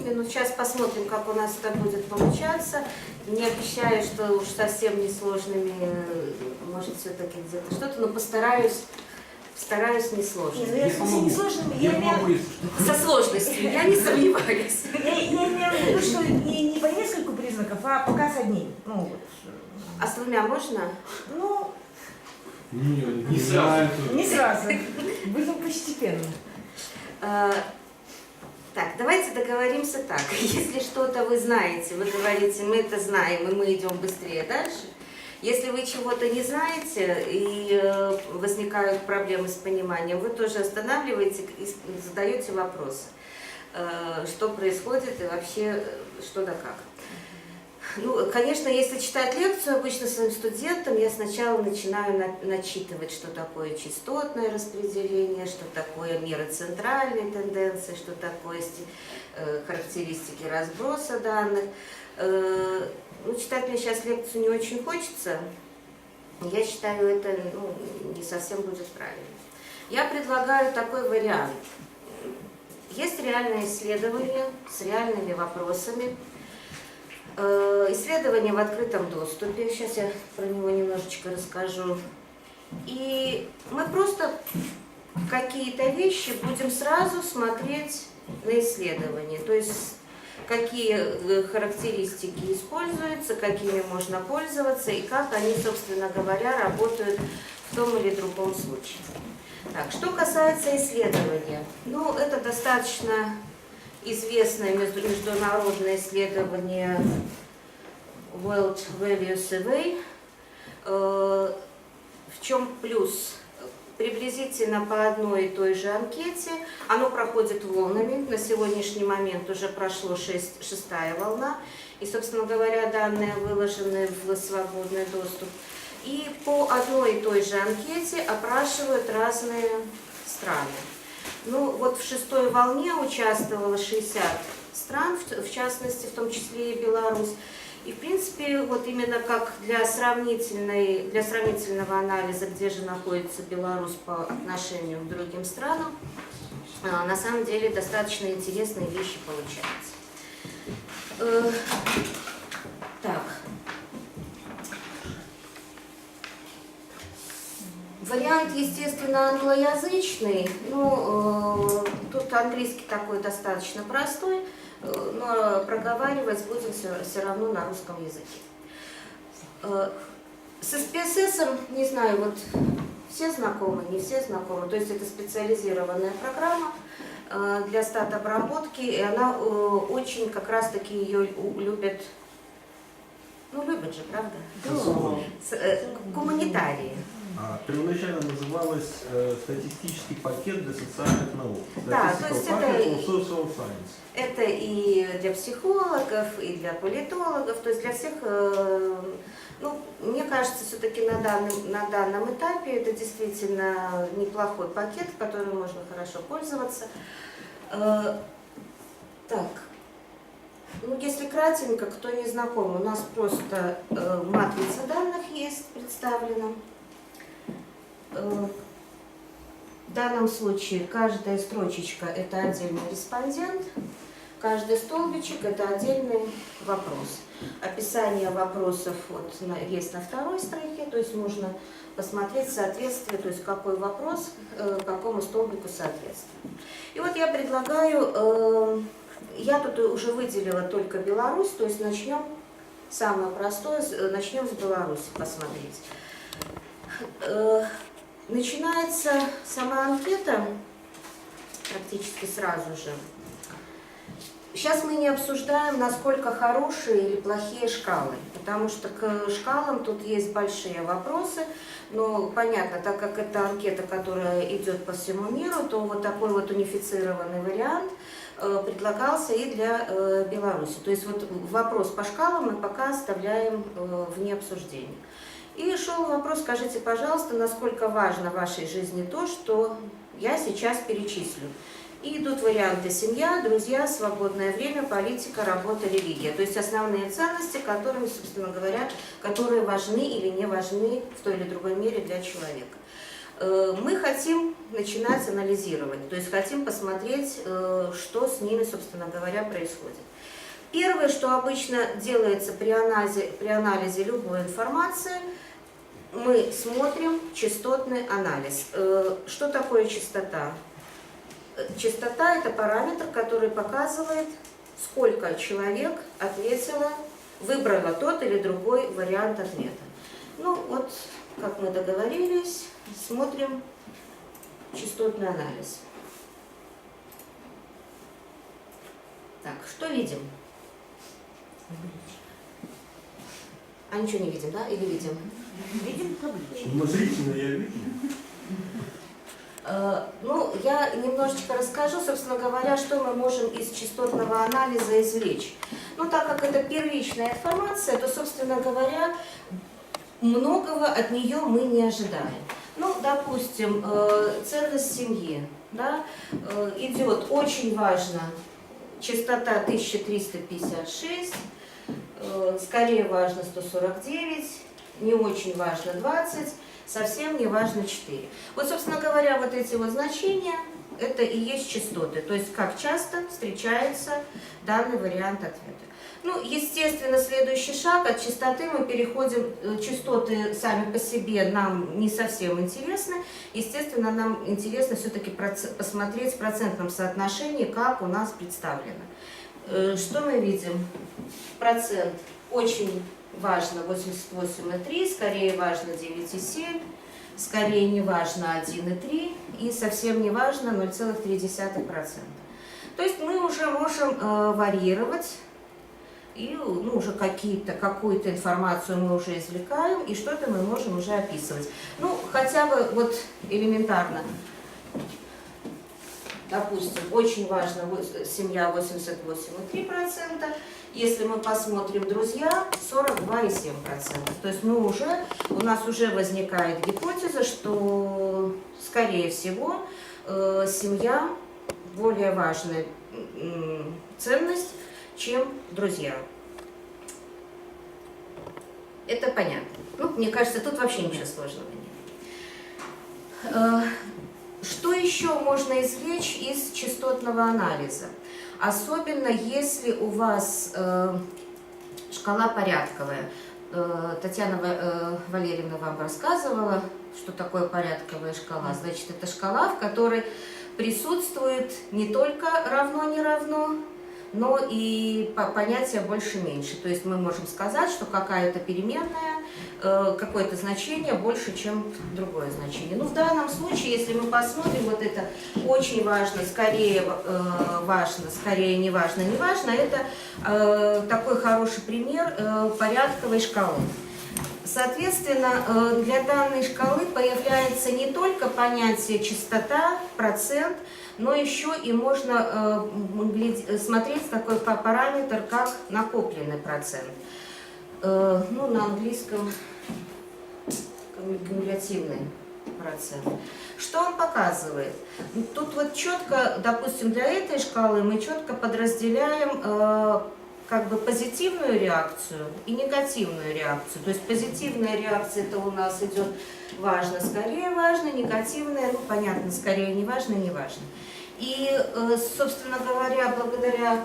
минут. Сейчас посмотрим, как у нас это будет получаться. Не обещаю, что уж совсем несложными, может, все-таки где-то что-то, но постараюсь несложными. Я смысле несложными, я имею... Со сложностью, я не сомневаюсь. Я имею в виду, что не по нескольку признаков, а пока с одним. Ну, вот. А с двумя можно? Ну, не сразу. Не сразу. Будем постепенно. Так, давайте договоримся так. Если что-то вы знаете, вы говорите, мы это знаем, и мы идем быстрее дальше. Если вы чего-то не знаете и возникают проблемы с пониманием, вы тоже останавливаете и задаете вопросы, что происходит и вообще что да как. Ну, конечно, если читать лекцию обычно своим студентам, я сначала начинаю начитывать, что такое частотное распределение, что такое меры центральной тенденции, что такое характеристики разброса данных. Ну, читать мне сейчас лекцию не очень хочется. Я считаю, это не совсем будет правильно. Я предлагаю такой вариант. Есть реальное исследование с реальными вопросами. Исследование в открытом доступе. Сейчас я про него немножечко расскажу. И мы просто какие-то вещи будем сразу смотреть на исследование. То есть какие характеристики используются, какими можно пользоваться и как они, собственно говоря, работают в том или другом случае. Так, что касается исследования, ну, это достаточно известное международное исследование World Value Survey. В чем плюс? Приблизительно по одной и той же анкете. Оно проходит волнами. На сегодняшний момент уже прошло шестая волна. И, собственно говоря, данные выложены в свободный доступ. И по одной и той же анкете опрашивают разные страны. Ну, вот в шестой волне участвовало 60 стран, в частности, в том числе и Беларусь. И, в принципе, вот именно как для сравнительного анализа, где же находится Беларусь по отношению к другим странам, на самом деле достаточно интересные вещи получаются. Так. Вариант, естественно, англоязычный, но тут английский такой достаточно простой, но проговаривать будем все равно на русском языке. С SPSS, не знаю, вот все знакомы, не все знакомы, то есть это специализированная программа для стат-обработки, и она очень как раз-таки ее любят, ну любят же, правда? Гуманитарии. Первоначально называлась статистический пакет для социальных наук. Да, то есть это и для психологов, и для политологов, то есть для всех, ну, мне кажется, все-таки на данном этапе это действительно неплохой пакет, которым можно хорошо пользоваться. Так, ну, если кратенько, кто не знаком, у нас просто матрица данных есть представлена. В данном случае каждая строчечка – это отдельный респондент, каждый столбичек – это отдельный вопрос. Описание вопросов вот есть на второй строке, то есть можно посмотреть соответствие, то есть какой вопрос какому столбику соответствует. И вот я предлагаю, я тут уже выделила только Беларусь, то есть начнем, самое простое, начнем с Беларуси посмотреть. Начинается сама анкета практически сразу же. Сейчас мы не обсуждаем, насколько хорошие или плохие шкалы, потому что к шкалам тут есть большие вопросы, но понятно, так как это анкета, которая идет по всему миру, то вот такой вот унифицированный вариант предлагался и для Беларуси. То есть вот вопрос по шкалам мы пока оставляем вне обсуждения. И шел вопрос, скажите, пожалуйста, насколько важно в вашей жизни то, что я сейчас перечислю. И идут варианты: семья, друзья, свободное время, политика, работа, религия. То есть основные ценности, которыми, собственно говоря, которые важны или не важны в той или другой мере для человека. мы хотим начинать анализировать, то есть хотим посмотреть, что с ними, собственно говоря, происходит. Первое, что обычно делается при анализе любой информации, мы смотрим частотный анализ. Что такое частота? Частота – это параметр, который показывает, сколько человек ответило, выбрало тот или другой вариант ответа. Ну вот, как мы договорились, смотрим частотный анализ. Так, что видим? А ничего не видим, да? Или видим? Видим табличку. Ну, зрительно я вижу. Ну, я немножечко расскажу, собственно говоря, что мы можем из частотного анализа извлечь. Ну, так как это первичная информация, то, собственно говоря, многого от нее мы не ожидаем. Ну, допустим, ценность семьи, да, идет очень важно частота 1356, скорее важно 149, не очень важно 20, совсем не важно 4. Вот, собственно говоря, вот эти вот значения, это и есть частоты, то есть как часто встречается данный вариант ответа. Ну, естественно, следующий шаг, от частоты мы переходим, частоты сами по себе нам не совсем интересны, естественно, нам интересно все-таки посмотреть в процентном соотношении, как у нас представлено. Что мы видим? Процент очень важно 88,3, скорее важно 9,7, скорее не важно 1,3 и совсем не важно 0,3%. То есть мы уже можем варьировать, и уже какую-то информацию мы уже извлекаем, и что-то мы можем уже описывать. Ну, хотя бы вот элементарно. Допустим, очень важно семья 88,3%. Если мы посмотрим друзья, 42,7%. То есть у нас уже возникает гипотеза, что, скорее всего, семья более важная ценность, чем друзья. Это понятно. Ну, мне кажется, тут вообще ничего сложного нет. Что еще можно извлечь из частотного анализа? Особенно если у вас шкала порядковая. Татьяна Валерьевна вам рассказывала, что такое порядковая шкала. Значит, это шкала, в которой присутствует не только равно-не равно, но и понятие больше-меньше. То есть мы можем сказать, что какая-то переменная, какое-то значение больше, чем другое значение. Ну, в данном случае, если мы посмотрим, вот это очень важно, скорее не важно, не важно, это такой хороший пример порядковой шкалы. Соответственно, для данной шкалы появляется не только понятие частота, процент, но еще и можно смотреть такой параметр, как накопленный процент. Ну, на английском кумулятивный процент. Что он показывает? Тут вот четко, допустим, для этой шкалы мы четко подразделяем как бы позитивную реакцию и негативную реакцию. То есть позитивная реакция — это у нас идет важно, скорее важно, негативная, ну понятно, скорее не важно, не важно. И, собственно говоря, благодаря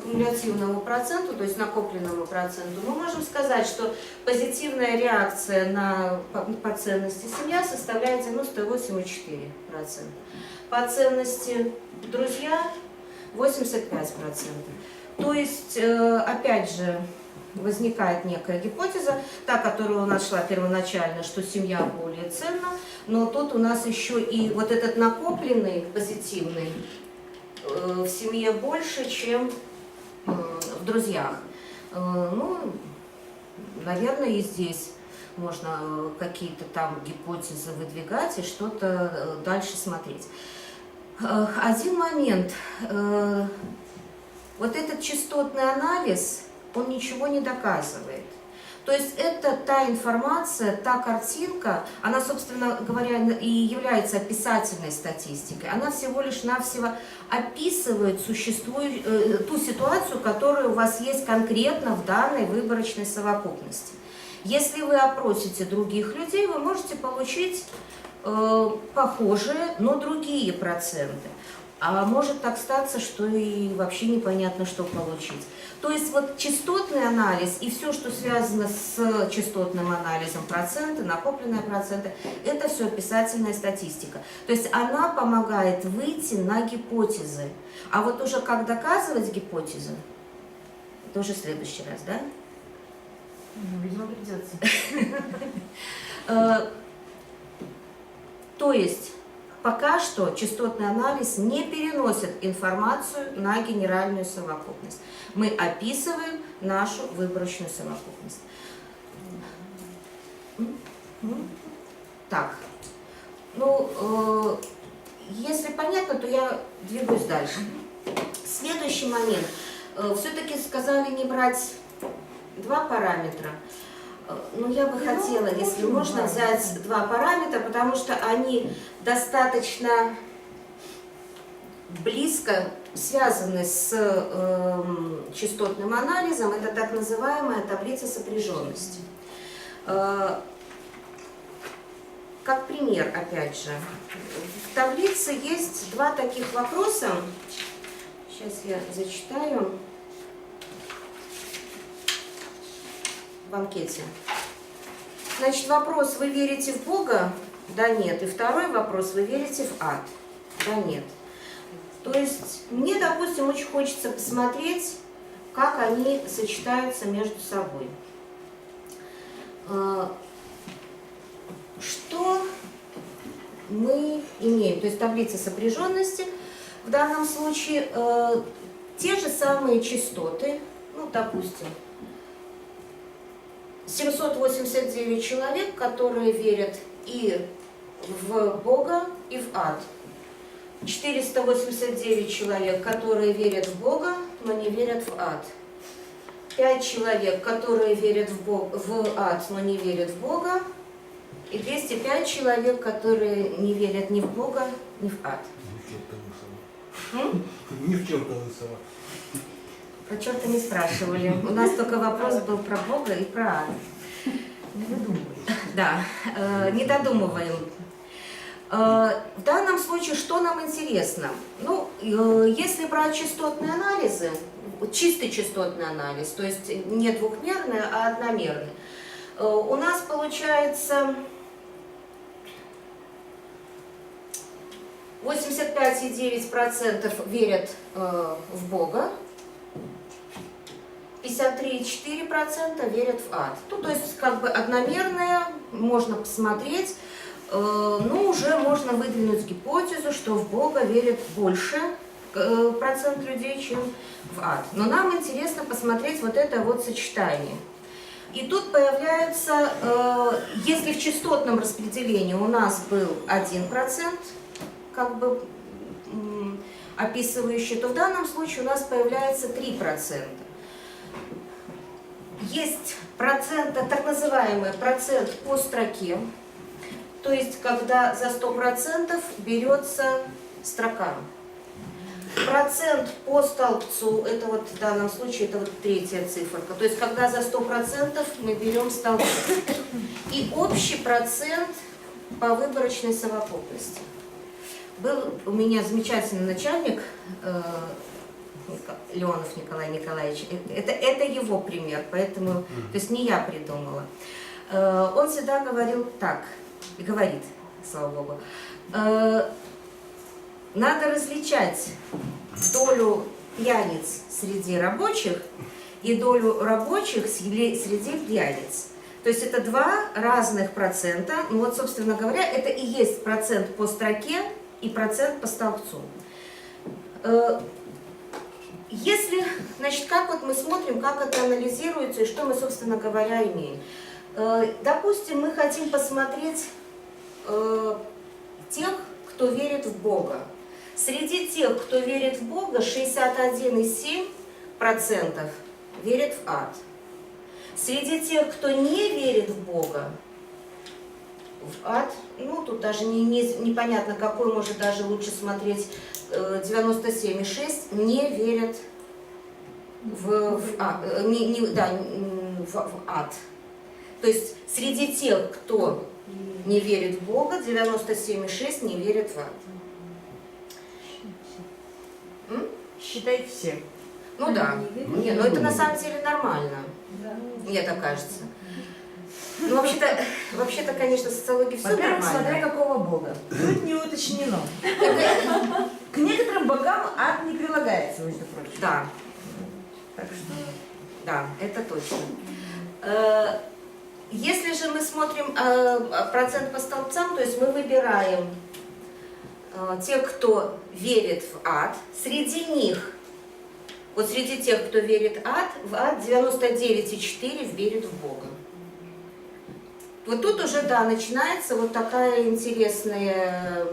кумулятивному проценту, то есть накопленному проценту, мы можем сказать, что позитивная реакция по ценности семья составляет 98,4%. По ценности друзья 85%. То есть, опять же, возникает некая гипотеза, та, которая у нас шла первоначально, что семья более ценна, но тут у нас еще и вот этот накопленный позитивный в семье больше, чем в друзьях. Ну, наверное, и здесь можно какие-то там гипотезы выдвигать и что-то дальше смотреть. Один момент. Вот этот частотный анализ, он ничего не доказывает. То есть это та информация, та картинка, она, собственно говоря, и является описательной статистикой. Она всего лишь навсего описывает ту ситуацию, которая у вас есть конкретно в данной выборочной совокупности. Если вы опросите других людей, вы можете получить похожие, но другие проценты. А может так статься, что и вообще непонятно, что получить. То есть вот частотный анализ и все, что связано с частотным анализом, проценты, накопленные проценты, это все описательная статистика. То есть она помогает выйти на гипотезы. А вот уже как доказывать гипотезы, это уже в следующий раз, да? Ну, видимо, придется. То есть пока что частотный анализ не переносит информацию на генеральную совокупность. Мы описываем нашу выборочную совокупность. Так, ну, если понятно, то я двигаюсь дальше. Следующий момент. Все-таки сказали не брать два параметра. Но я бы хотела, если можно, взять два параметра, потому что они достаточно близко связаны с частотным анализом. Это так называемая таблица сопряженности. Как пример, опять же, в таблице есть два таких вопроса. Сейчас я зачитаю. В анкете. Значит, вопрос: вы верите в Бога? Да, нет. И второй вопрос: вы верите в ад? Да, нет. То есть мне, допустим, очень хочется посмотреть, как они сочетаются между собой. Что мы имеем? То есть таблица сопряженности. В данном случае те же самые частоты, ну, допустим, 789 человек, которые верят и в Бога, и в ад. 489 человек, которые верят в Бога, но не верят в ад. 5 человек, которые верят в ад, но не верят в Бога. И 205 человек, которые не верят ни в Бога, ни в ад. Ни в черта лысого. Про черта не спрашивали. У нас только вопрос был про Бога и про ад. Не выдумывай. Да, не додумываем. В данном случае что нам интересно? Ну, если брать частотные анализы, чистый частотный анализ, то есть не двухмерный, а одномерный, у нас получается 85,9% верят в Бога, 53,4% верят в ад. Ну, то есть как бы одномерное, можно посмотреть, но уже можно выдвинуть гипотезу, что в Бога верит больше процент людей, чем в ад. Но нам интересно посмотреть вот это вот сочетание. И тут появляется, если в частотном распределении у нас был 1%, как бы описывающий, то в данном случае у нас появляется 3%. Есть процент, так называемый процент по строке, то есть когда за 100% берется строка. Процент по столбцу, это вот в данном случае это вот третья циферка, то есть когда за 100% мы берем столбцы. И общий процент по выборочной совокупности. Был у меня замечательный начальник, Леонов Николай Николаевич, это его пример, поэтому, то есть не я придумала. Он всегда говорил так, и говорит, слава Богу, надо различать долю пьяниц среди рабочих и долю рабочих среди пьяниц. То есть это два разных процента, ну вот, собственно говоря, это и есть процент по строке и процент по столбцу. Если, значит, как вот мы смотрим, как это анализируется и что мы, собственно говоря, имеем. Допустим, мы хотим посмотреть тех, кто верит в Бога. Среди тех, кто верит в Бога, 61,7% верят в ад. Среди тех, кто не верит в Бога, в ад, ну тут даже непонятно какой, может даже лучше смотреть, 97,6% не верят в ад. То есть среди тех, кто не верит в Бога, 97,6 не верит в ад. Считайте все. Ну да. Не, ну это на самом деле нормально. Мне так кажется. Ну, вообще-то, конечно, социология все Во-первых, смотря нормально. какого бога. Тут не уточнено. К некоторым богам ад не прилагается, между прочим. Да, Так что да, это точно. Если же мы смотрим процент по столбцам, то есть мы выбираем тех, кто верит в ад, среди них, вот среди тех, кто верит в ад 99,4 верит в Бога. Вот тут уже, да, начинается вот такая интересная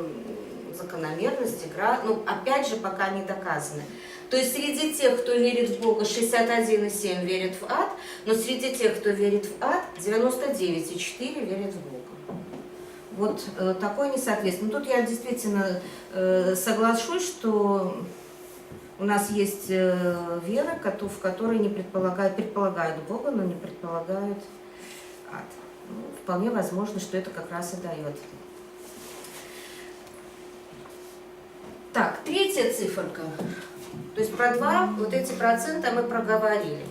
закономерность, игра, ну, опять же, пока не доказана. То есть среди тех, кто верит в Бога, 61,7 верит в ад, но среди тех, кто верит в ад, 99,4 верит в Бога. Вот такое несоответствие. Ну, тут я действительно соглашусь, что у нас есть вера, в которой не предполагают Бога, но не предполагают ад. Ну, вполне возможно, что это как раз и дает. Так, третья циферка. То есть про 2 вот эти процента мы проговорили.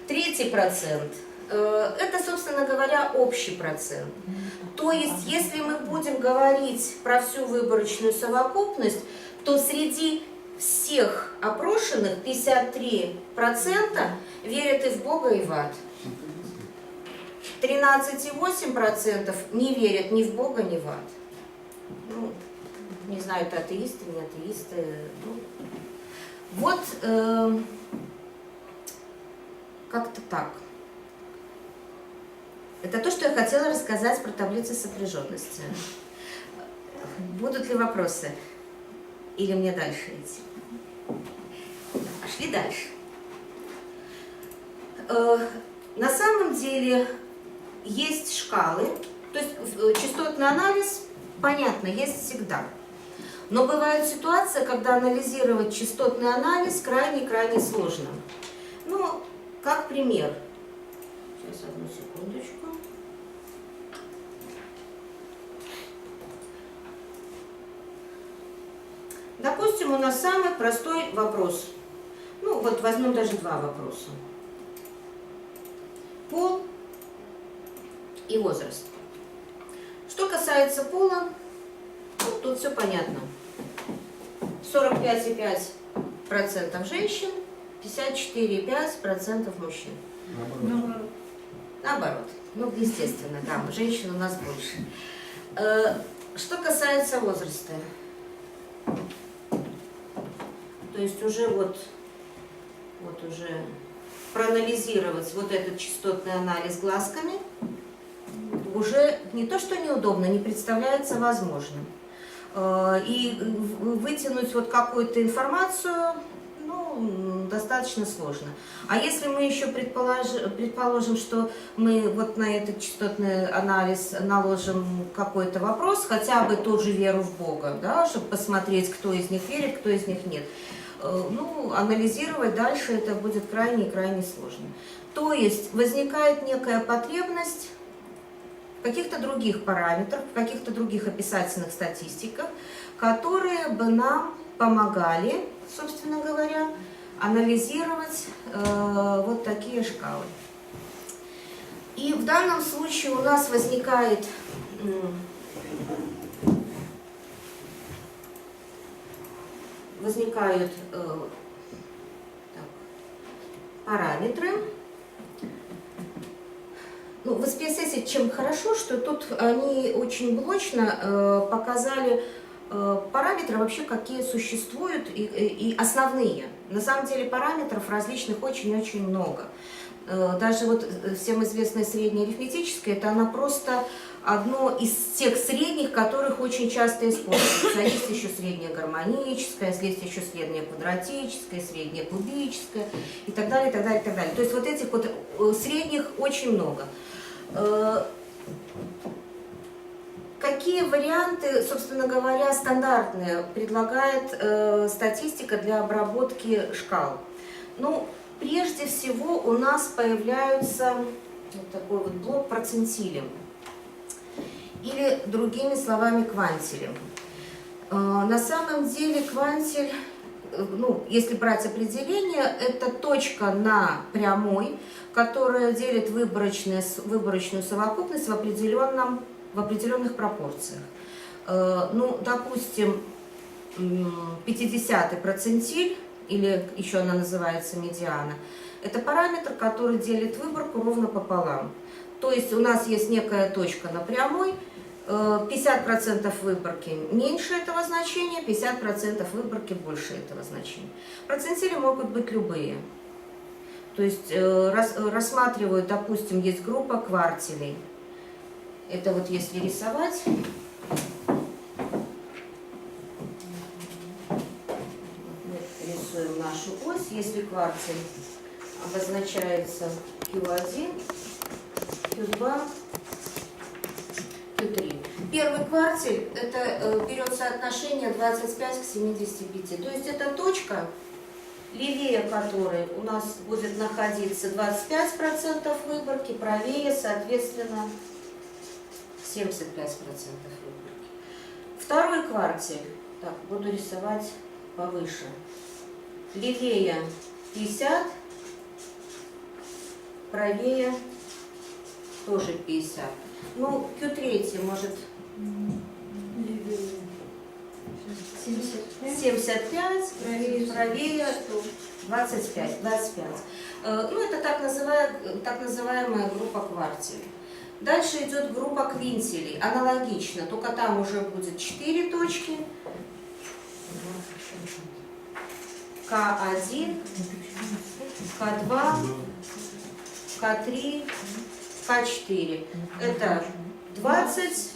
Третий процент – это, собственно говоря, общий процент. То есть, если мы будем говорить про всю выборочную совокупность, то среди всех опрошенных 53% верят и в Бога, и в ад. 13,8% не верят ни в Бога, ни в ад. Ну, не знаю, это атеисты, не атеисты. Ну, вот как-то так. Это то, что я хотела рассказать про таблицу сопряженности. Будут ли вопросы? Или мне дальше идти? Пошли дальше. На самом деле есть шкалы, то есть частотный анализ, понятно, есть всегда. Но бывает ситуация, когда анализировать частотный анализ крайне-крайне сложно. Ну, как пример. Сейчас, одну секундочку. Допустим, у нас самый простой вопрос. Ну, вот возьмем даже 2 вопроса. Пол и возраст. Что касается пола, ну, тут все понятно. 45,5% женщин, 54,5% мужчин. Наоборот. Ну, естественно, да, женщин у нас больше. Что касается возраста, то есть уже вот уже проанализировать вот этот частотный анализ глазками уже не то, что неудобно, не представляется возможным. И вытянуть вот какую-то информацию, ну, достаточно сложно. А если мы еще предположим, что мы вот на этот частотный анализ наложим какой-то вопрос, хотя бы ту же веру в Бога, да, чтобы посмотреть, кто из них верит, кто из них нет, ну, анализировать дальше это будет крайне и крайне сложно. То есть возникает некая потребность в каких-то других параметрах, в каких-то других описательных статистиках, которые бы нам помогали, собственно говоря, анализировать вот такие шкалы. И в данном случае у нас возникают параметры. Ну, в SPSS чем хорошо, что тут они очень блочно показали параметры вообще, какие существуют, и основные. На самом деле параметров различных очень-очень много. Даже вот всем известная средняя арифметическая, это она просто одно из тех средних, которых очень часто используются. Есть еще средняя гармоническая, есть еще средняя квадратическая, средняя кубическая и так далее, и так далее, и так далее. То есть вот этих вот средних очень много. Какие варианты, собственно говоря, стандартные предлагает статистика для обработки шкал? Ну, прежде всего у нас появляется вот такой вот блок процентилем. или другими словами квантили. На самом деле квантиль, ну, если брать определение, это точка на прямой, которая делит выборочную совокупность в определенных пропорциях. Ну, допустим, 50-й процентиль, или еще она называется медиана, это параметр, который делит выборку ровно пополам. То есть у нас есть некая точка на прямой, 50% выборки меньше этого значения, 50% выборки больше этого значения. Процентили могут быть любые. То есть рассматривают, допустим, есть группа квартилей. Это вот если рисовать. Мы рисуем нашу ось. Если квартиль обозначается Q1, Q2, Q3. Первый квартиль это берет соотношение 25 к 75. То есть это точка, левее которой у нас будет находиться 25% выборки, правее, соответственно, 75% выборки. Второй квартиль, так, буду рисовать повыше. Левее 50, правее тоже 50. Ну, Q3 может 75, правее 25. Ну, это так называемая группа квартилей. Дальше идет группа квинтилей, аналогично, только там уже будет 4 точки. К1, К2, К3, К4. Это 20,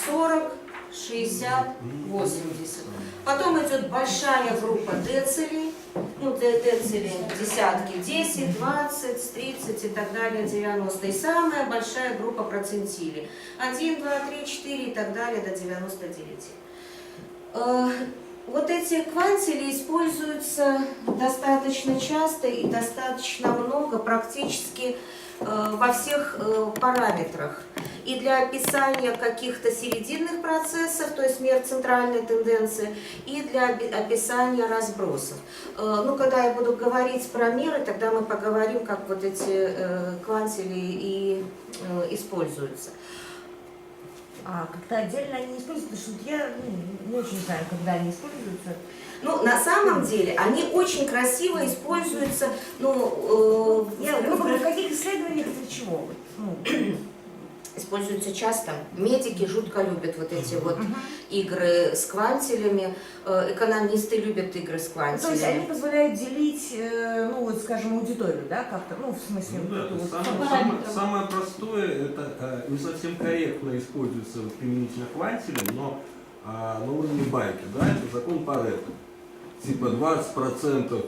40, 60, 80. Потом идет большая группа децилей, ну, децилей десятки, 10, 20, 30 и так далее, 90. И самая большая группа процентилей. 1, 2, 3, 4 и так далее до 99. Вот эти квантили используются достаточно часто и достаточно много, практически во всех параметрах. И для описания каких-то серединных процессов, то есть мер центральной тенденции, и для описания разбросов. Ну, когда я буду говорить про меры, тогда мы поговорим, как вот эти квантили и используются. А как-то отдельно они не используются, потому что я не очень знаю, когда они используются. Ну, на самом деле, они очень красиво используются, ну, грубо говоря, в каких исследованиях для чего? Используются часто. Медики жутко любят вот эти вот игры с квантилями, экономисты любят игры с квантилями. То есть они позволяют делить, ну вот, скажем, аудиторию, да, как-то, ну, в смысле, Ну, да, вот, самое простое, это не совсем корректно используется применительно к квантилям, но на уровне байки, да, это закон Парето. Типа 20%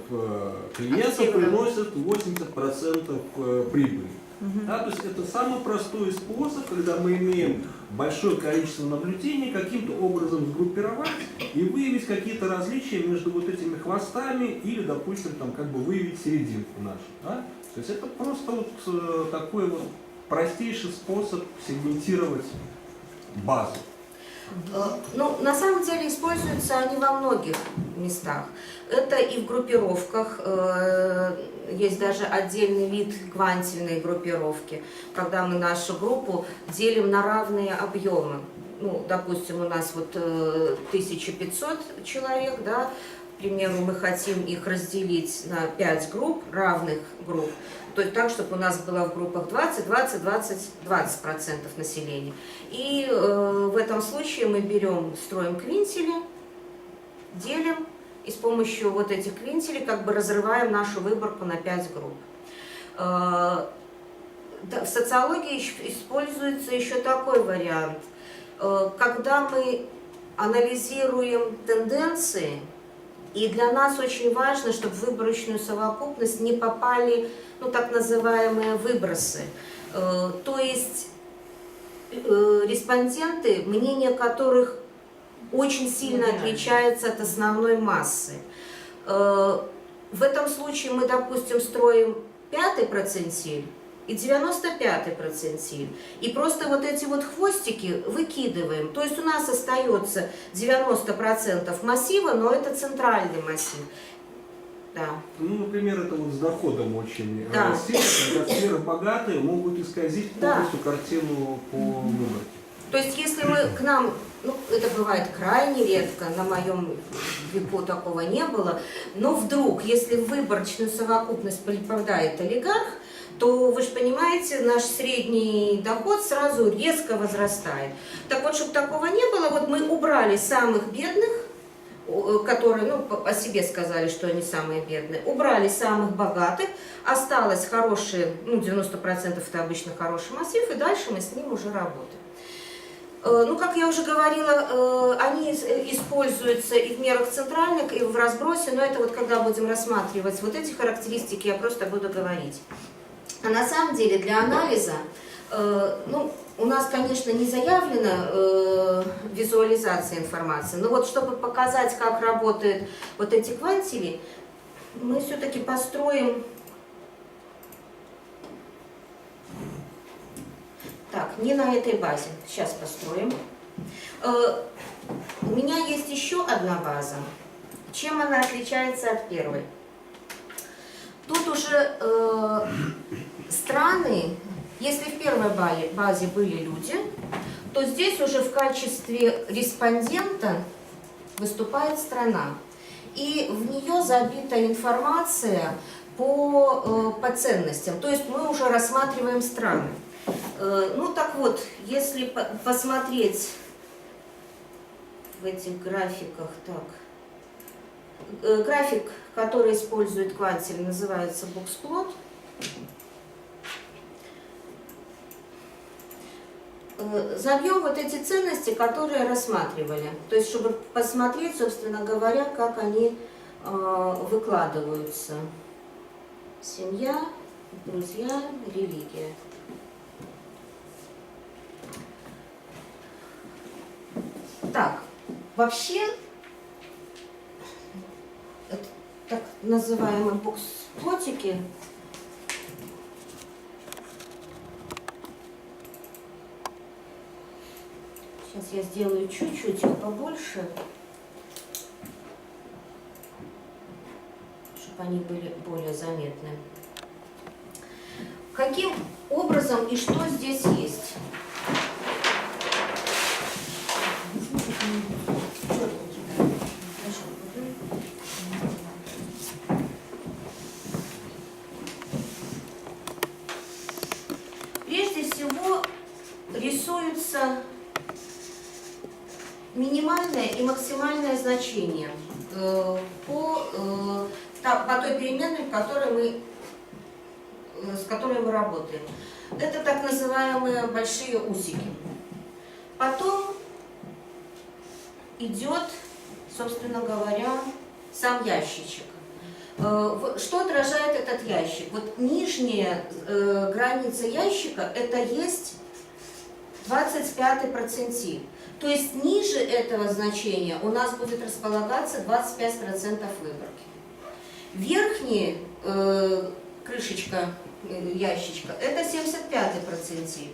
клиентов приносят 80% прибыли. Да, то есть это самый простой способ, когда мы имеем большое количество наблюдений, каким-то образом сгруппировать и выявить какие-то различия между вот этими хвостами или, допустим, там, как бы выявить серединку нашу. Да? То есть это просто вот такой вот простейший способ сегментировать базу. Ну, на самом деле используются они во многих местах. Это и в группировках, есть даже отдельный вид квантильной группировки, когда мы нашу группу делим на равные объемы. Ну, допустим, у нас вот 1500 человек, да, к примеру, мы хотим их разделить на 5 групп, равных групп, то есть так, чтобы у нас было в группах 20% населения. И в этом случае мы строим квинтили, делим, и с помощью вот этих квинтилей как бы разрываем нашу выборку на 5 групп. В социологии используется еще такой вариант. Когда мы анализируем тенденции, и для нас очень важно, чтобы в выборочную совокупность не попали, ну, так называемые выбросы. То есть респонденты, мнение которых очень сильно отличается от основной массы. В этом случае мы, допустим, строим 5-й процентиль, и 95-й процентиль. И просто вот эти вот хвостики выкидываем. То есть у нас остается 90% массива, но это центральный массив. Да. Ну, например, это вот с доходом очень Да. сильно, когда сферы богатые могут исказить Да. полностью картину по выборке. То есть если мы к нам, ну это бывает крайне редко, на моем веку такого не было, но вдруг, если в выборочную совокупность попадает олигарх, то вы же понимаете, наш средний доход сразу резко возрастает. Так вот, чтобы такого не было, вот мы убрали самых бедных, которые, ну, по себе сказали, что они самые бедные, убрали самых богатых, осталось хорошие, ну, 90% это обычно хороший массив, и дальше мы с ним уже работаем. Ну, как я уже говорила, они используются и в мерах центральных, и в разбросе, но это вот когда будем рассматривать вот эти характеристики, я просто буду говорить. А на самом деле для анализа, ну, у нас, конечно, не заявлена визуализация информации, но вот чтобы показать, как работают вот эти квантили, мы все-таки построим... Так, не на этой базе, сейчас построим. У меня есть еще одна база. Чем она отличается от первой? Тут уже страны, если в первой базе были люди, то здесь уже в качестве респондента выступает страна. И в нее забита информация по ценностям. То есть мы уже рассматриваем страны. Ну так вот, если посмотреть в этих графиках, так, график, который использует квантиль, называется боксплот. Забьем вот эти ценности, которые рассматривали, то есть чтобы посмотреть, собственно говоря, как они выкладываются. Семья, друзья, религия. Так, вообще, это так называемые боксплотики, сейчас я сделаю чуть-чуть их побольше, чтобы они были более заметны. Каким образом и что здесь есть? Прежде всего рисуется минимальное и максимальное значение по той переменной, с которой мы работаем. Это так называемые большие усики. Потом идет, собственно говоря, сам ящичек. Что отражает этот ящик? Вот нижняя граница ящика – это есть 25-й процентиль. То есть ниже этого значения у нас будет располагаться 25% выборки. Верхняя крышечка ящичка – это 75-й процентиль.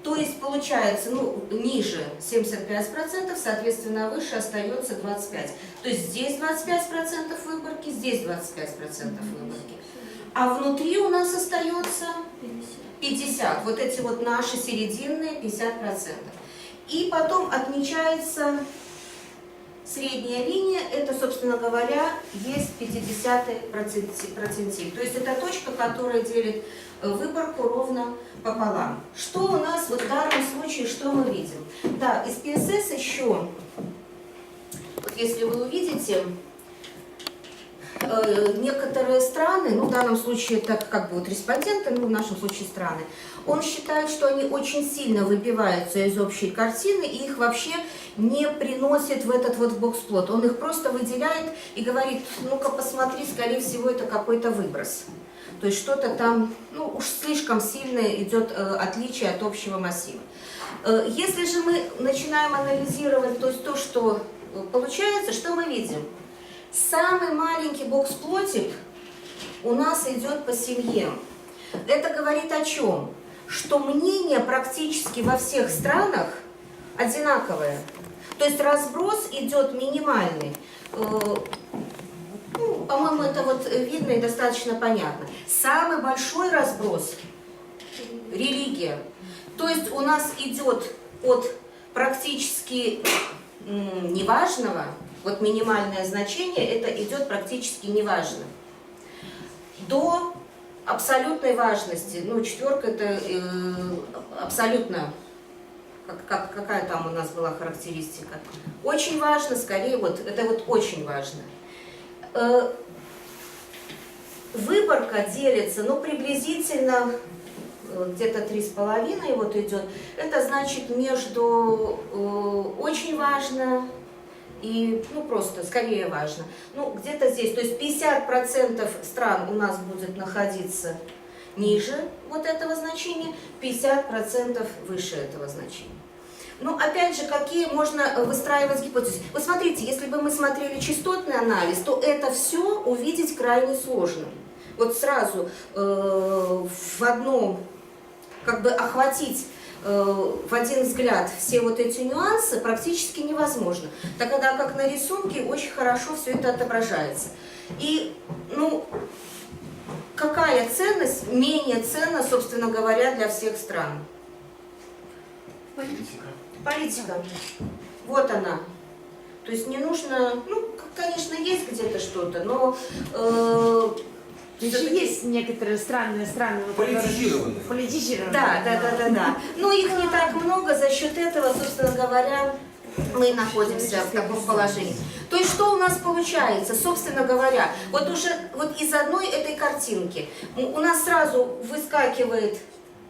То есть получается, ну, ниже 75%, соответственно, выше остается 25%. То есть здесь 25% выборки, здесь 25% выборки. А внутри у нас остается 50%. Вот эти вот наши серединные 50%. И потом отмечается средняя линия, это, собственно говоря, есть 50-й процентиль. То есть это точка, которая делит выборку ровно пополам. Что у нас вот в данном случае, что мы видим? Да, из ПСС еще, вот если вы увидите, некоторые страны, ну в данном случае это как бы вот респонденты, ну в нашем случае страны, он считает, что они очень сильно выбиваются из общей картины и их вообще не приносит в этот вот боксплот. Он их просто выделяет и говорит, ну-ка посмотри, скорее всего это какой-то выброс. То есть что-то там, ну уж слишком сильно идет отличие от общего массива. Если же мы начинаем анализировать, то есть то, что получается, что мы видим? Самый маленький боксплотик у нас идет по семье. Это говорит о чем? Что мнение практически во всех странах одинаковое. То есть разброс идет минимальный. Ну, по-моему, это вот видно и достаточно понятно. Самый большой разброс – религия. То есть у нас идет от практически неважного, вот минимальное значение, это идет практически неважно, до абсолютной важности. Ну, четверка – это абсолютно, какая там у нас была характеристика? Очень важно, скорее, вот, это вот очень важно. Выборка делится, ну, приблизительно где-то 3,5 вот идет. Это значит между очень важно и, ну, просто скорее важно. Ну, где-то здесь, то есть 50% стран у нас будет находиться ниже вот этого значения, 50% выше этого значения. Ну, опять же, какие можно выстраивать гипотезы? Вот смотрите, если бы мы смотрели частотный анализ, то это все увидеть крайне сложно. Вот сразу в одном, как бы охватить в один взгляд все вот эти нюансы практически невозможно. Тогда как на рисунке очень хорошо все это отображается. И, ну, какая ценность менее ценна, собственно говоря, для всех стран? Политика. Политика. Вот она. То есть не нужно, ну, конечно, есть где-то что-то, но... Еще есть некоторые странные страны, Политизированные. Политизированные. Да. Но их не так много, за счет этого, собственно говоря, мы находимся в таком положении. То есть что у нас получается, собственно говоря, вот уже вот из одной этой картинки у нас сразу выскакивает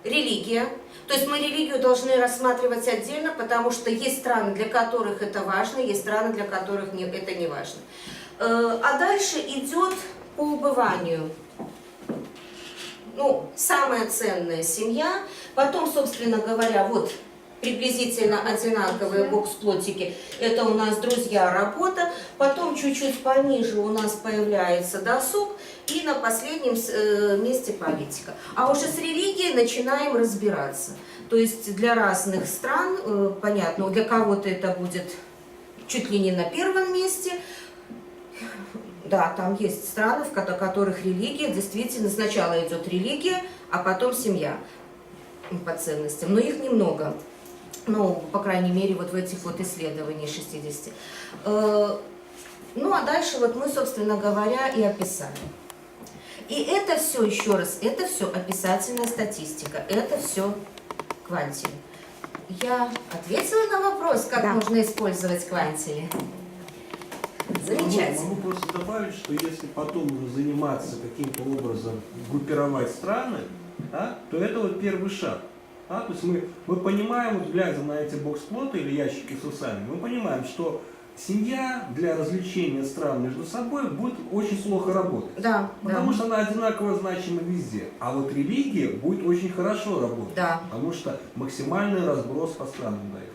религия. То есть мы религию должны рассматривать отдельно, потому что есть страны, для которых это важно, есть страны, для которых это не важно. А дальше идет по убыванию. Ну, самая ценная семья, потом, собственно говоря, вот приблизительно одинаковые бокс-плотики, это у нас друзья, работа, потом чуть-чуть пониже у нас появляется досуг, и на последнем месте политика. А уже с религией начинаем разбираться. То есть для разных стран, понятно, для кого-то это будет чуть ли не на первом месте. Да, там есть страны, в которых религия, действительно, сначала идет религия, а потом семья по ценностям. Но их немного. Ну, по крайней мере, вот в этих вот исследованиях 60. Ну, а дальше вот мы, собственно говоря, и описали. И это все, еще раз, это все описательная статистика, это все квантили. Я ответила на вопрос, как можно использовать квантили? Замечательно. Могу просто добавить, что если потом уже заниматься каким-то образом, группировать страны, да, то это вот первый шаг. Да? То есть мы понимаем, вот, глядя на эти бокс-плоты или ящики с усами, мы понимаем, что семья для развлечения стран между собой будет очень плохо работать. Да, потому что она одинаково значима везде. А вот религия будет очень хорошо работать. Да. Потому что максимальный разброс по странам дает.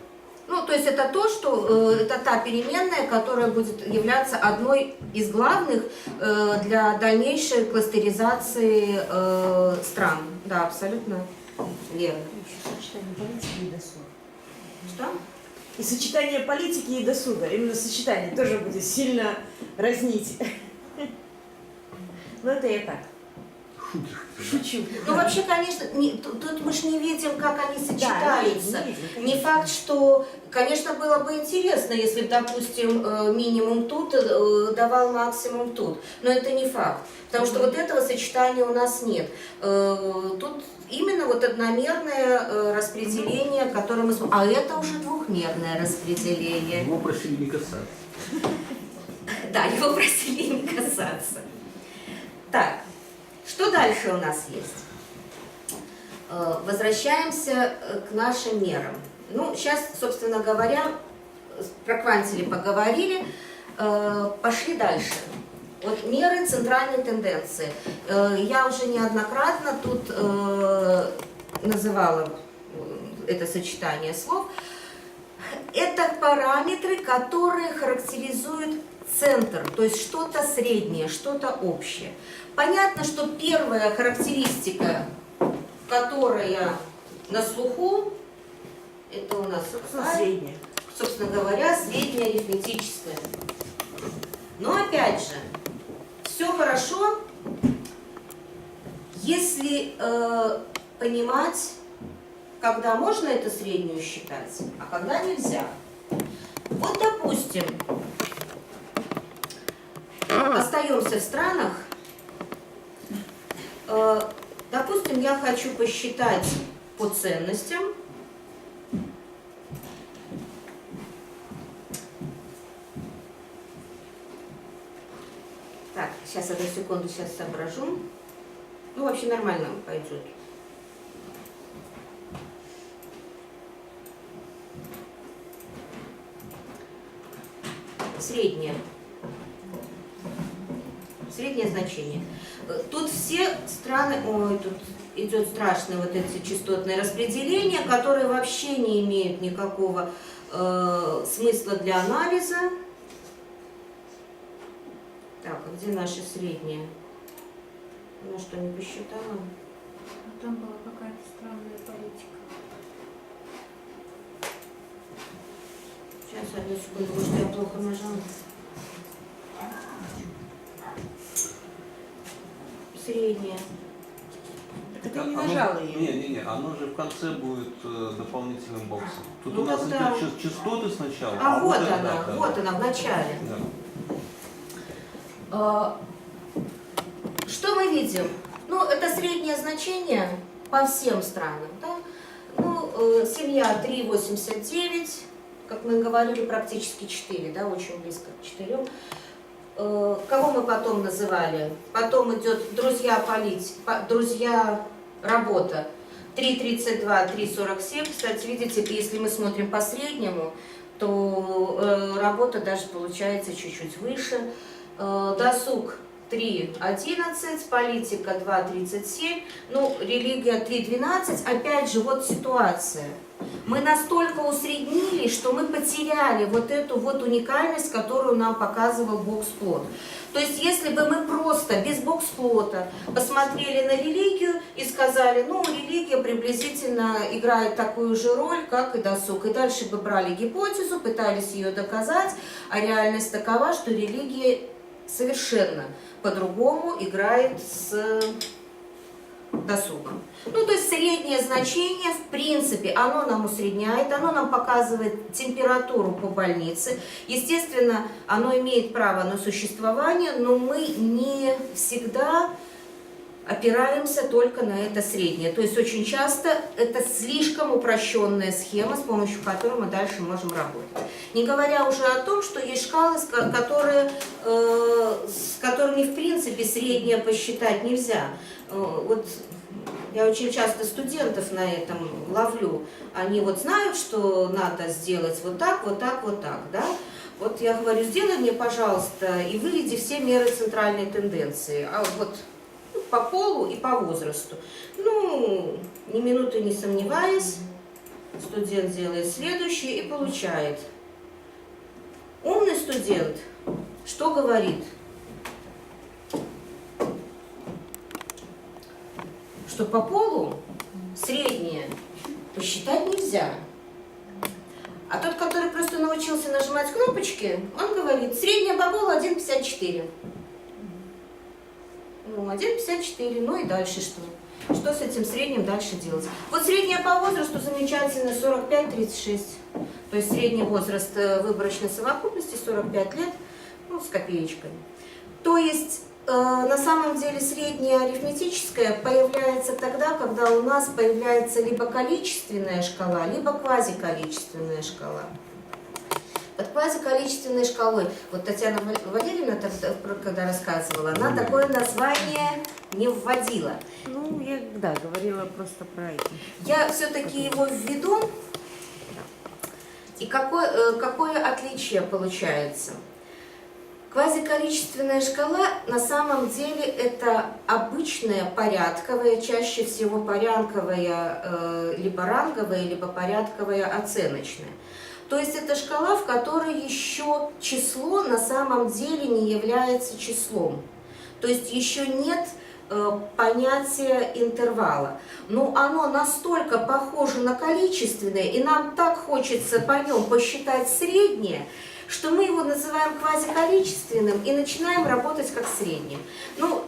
Ну, то есть это то, что это та переменная, которая будет являться одной из главных для дальнейшей кластеризации стран. Да, абсолютно верно. Сочетание политики и досуга. Что? И сочетание политики и досуга. Именно сочетание тоже будет сильно разнить. Но это я так. Шучу. Ну, вообще, конечно, тут мы же не видим, как они сочетаются. Да, не видим. Не факт, что, конечно, было бы интересно, если бы, допустим, минимум тут давал максимум тут. Но это не факт. Потому что вот этого сочетания у нас нет. Тут именно вот одномерное распределение, которое мы смотрим. А это уже двухмерное распределение. Его просили не касаться. Да, его просили не касаться. Так. Что дальше у нас есть? Возвращаемся к нашим мерам. Ну, сейчас, собственно говоря, про квантили поговорили, пошли дальше. Вот меры центральной тенденции. Я уже неоднократно тут называла это сочетание слов. Это параметры, которые характеризуют центр, то есть что-то среднее, что-то общее. Понятно, что первая характеристика, которая на слуху, это у нас Среднее. собственно говоря, среднее арифметическое. Но опять же, все хорошо, если понимать, когда можно это среднюю считать, а когда нельзя. Вот, допустим, остаемся в странах. Допустим, я хочу посчитать по ценностям. Так, сейчас, одну секунду, сейчас соображу. Ну, вообще нормально пойдет. Среднее. Среднее значение. Тут все страны, ой, тут идет страшное вот эти частотные распределения, которые вообще не имеют никакого смысла для анализа. Так, а где наши средние? Ну что, не посчитала? Там была какая-то странная политика. Сейчас, одну секунду, потому что я плохо нажала. Среднее. Так ты не нажала ее. Не, оно же в конце будет дополнительным боксом. Тут Ну, у нас тогда- идет частоты сначала. А вот это, она, да, вот она в начале. да. Что мы видим? Ну, это среднее значение по всем странам. Да? Ну, семья 3,89, как мы говорили, практически 4, да, очень близко к 4. Кого мы потом называли? Потом идет друзья работа 3,32, 3,47. Кстати, видите, если мы смотрим по среднему, то работа даже получается чуть-чуть выше. Досуг 3,11, политика 2,37, ну, религия 3,12. Опять же, вот ситуация. Мы настолько усреднили, что мы потеряли вот эту вот уникальность, которую нам показывал бокс-плот. То есть, если бы мы просто без бокс-плота посмотрели на религию и сказали, ну, религия приблизительно играет такую же роль, как и досуг. И дальше бы брали гипотезу, пытались ее доказать, а реальность такова, что религия совершенно по-другому играет с досугом. Ну, то есть среднее значение, в принципе, оно нам усредняет, оно нам показывает температуру по больнице. Естественно, оно имеет право на существование, но мы не всегда опираемся только на это среднее. То есть очень часто это слишком упрощенная схема, с помощью которой мы дальше можем работать. Не говоря уже о том, что есть шкалы, с которыми в принципе среднее посчитать нельзя. Вот я очень часто студентов на этом ловлю. Они вот знают, что надо сделать вот так, вот так, вот так, да? Вот я говорю, сделай мне, пожалуйста, и выведи все меры центральной тенденции. А вот по полу и по возрасту. Ну, ни минуты не сомневаясь, студент делает следующее и получает. Умный студент что говорит? Что по полу среднее посчитать нельзя. А тот, который просто научился нажимать кнопочки, он говорит, средняя по полу 1,54. Ну, 1,54, ну и дальше что? Что с этим средним дальше делать? Вот средняя по возрасту замечательно 45-36. То есть средний возраст выборочной совокупности 45 лет, ну, с копеечками. То есть на самом деле среднее арифметическое появляется тогда, когда у нас появляется либо количественная шкала, либо квазиколичественная шкала. Под квазиколичественной шкалой, вот Татьяна Валерьевна, когда рассказывала, она такое название не вводила. Ну, я, да, говорила просто про это. Я все-таки его введу. И какое отличие получается? Квазиколичественная шкала на самом деле это обычная порядковая, чаще всего порядковая либо ранговая, либо порядковая оценочная. То есть это шкала, в которой еще число на самом деле не является числом. То есть еще нет понятия интервала. Но оно настолько похоже на количественное, и нам так хочется по нем посчитать среднее, что мы его называем квазиколичественным и начинаем работать как средним. Ну,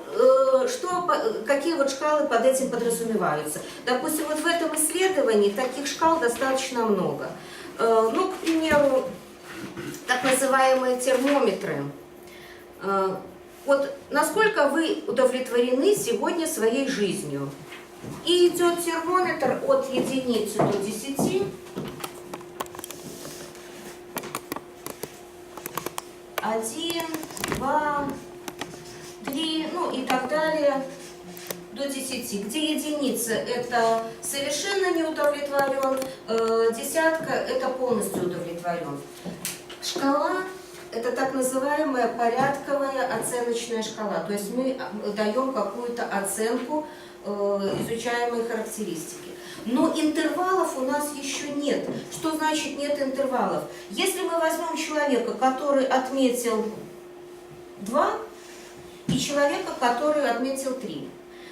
какие вот шкалы под этим подразумеваются? Допустим, вот в этом исследовании таких шкал достаточно много. Ну, к примеру, так называемые термометры. Вот насколько вы удовлетворены сегодня своей жизнью? И идет термометр от единицы до 10. 1, 2, 3, ну и так далее, до 10. Где единица – это совершенно не удовлетворен, десятка – это полностью удовлетворен. Шкала – это так называемая порядковая оценочная шкала, то есть мы даем какую-то оценку изучаемой характеристики. Но интервалов у нас еще нет. Что значит нет интервалов? Если мы возьмем человека, который отметил 2, и человека, который отметил 3,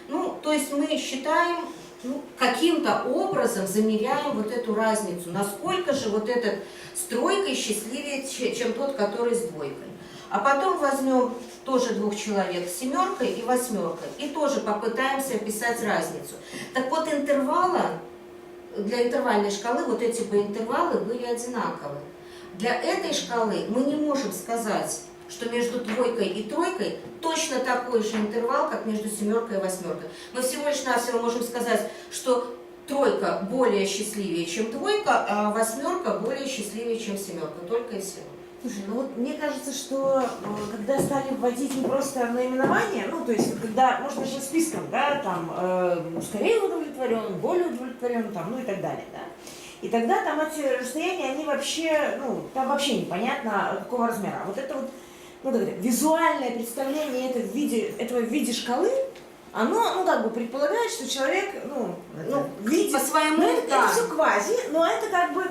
ну, то есть мы считаем, ну, каким-то образом замеряем вот эту разницу, насколько же вот этот с тройкой счастливее, чем тот, который с двойкой. А потом возьмем тоже 2 человек с 7 и 8, и тоже попытаемся описать разницу. Так вот, для интервальной шкалы вот эти бы интервалы были одинаковы. Для этой шкалы мы не можем сказать, что между двойкой и тройкой точно такой же интервал, как между 7 и 8. Мы всего лишь навсего можем сказать, что тройка более счастливее, чем двойка, а 8 более счастливее, чем 7. Только и всего. Слушай, ну вот мне кажется, что когда стали вводить не просто наименование, ну то есть вот когда можно же списком, да, там скорее удовлетворен, более удовлетворен, там, ну и так далее, да. И тогда там эти расстояния, они вообще, ну, там вообще непонятно какого размера. Вот это вот, ну, так говоря, визуальное представление этого в виде шкалы, оно, ну, как бы предполагает, что человек, видит, по своему, это все квази, но это как бы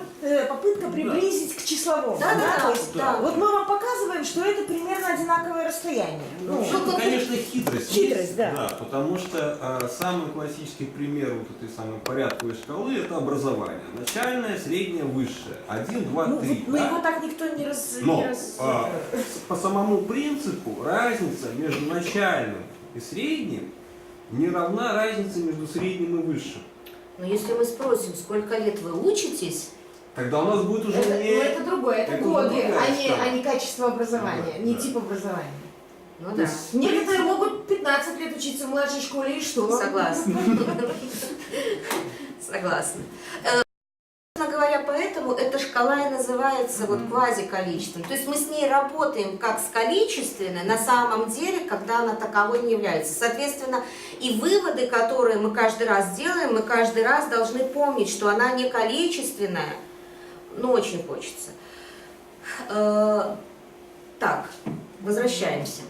попытка приблизить к числовому. То есть, вот мы вам показываем, что это примерно одинаковое расстояние. Это, конечно, хитрость. Хитрость, да. Да, потому что самый классический пример вот этой самой порядковой шкалы – это образование. Начальное, среднее, высшее. 1, 2, 3. Но его так никто не Но по самому принципу разница между начальным и средним не равна разнице между средним и высшим. Но если мы спросим, сколько лет вы учитесь, тогда у нас будет уже это другое, это годы, другая а не качество образования, не тип образования. ну да, Некоторые могут 15 лет учиться в младшей школе, и что? согласна. Согласна. Собственно говоря, поэтому эта шкала и называется вот квазиколичественной. То есть мы с ней работаем как с количественной, на самом деле, когда она таковой не является. Соответственно, и выводы, которые мы каждый раз делаем, мы каждый раз должны помнить, что она не количественная, но очень хочется. Так, возвращаемся.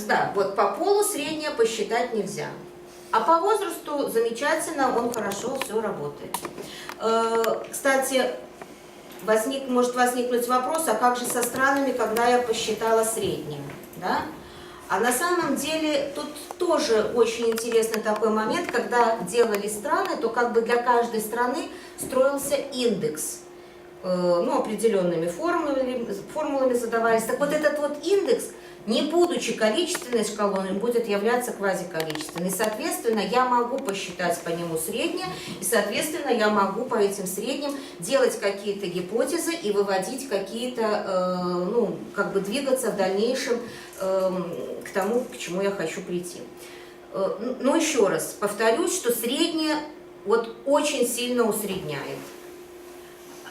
Да, вот по полу среднее посчитать нельзя. А по возрасту замечательно, он хорошо все работает. Кстати, может возникнуть вопрос, а как же со странами, когда я посчитала среднее? Да? А на самом деле тут тоже очень интересный такой момент, когда делали страны, то как бы для каждой страны строился индекс. Определенными формулами задавались. Так вот этот вот индекс, не будучи количественной шкалой, он будет являться квазиколичественной. Соответственно, я могу посчитать по нему среднее, и, соответственно, я могу по этим средним делать какие-то гипотезы и выводить какие-то, двигаться в дальнейшем к тому, к чему я хочу прийти. Но еще раз повторюсь, что среднее вот очень сильно усредняет.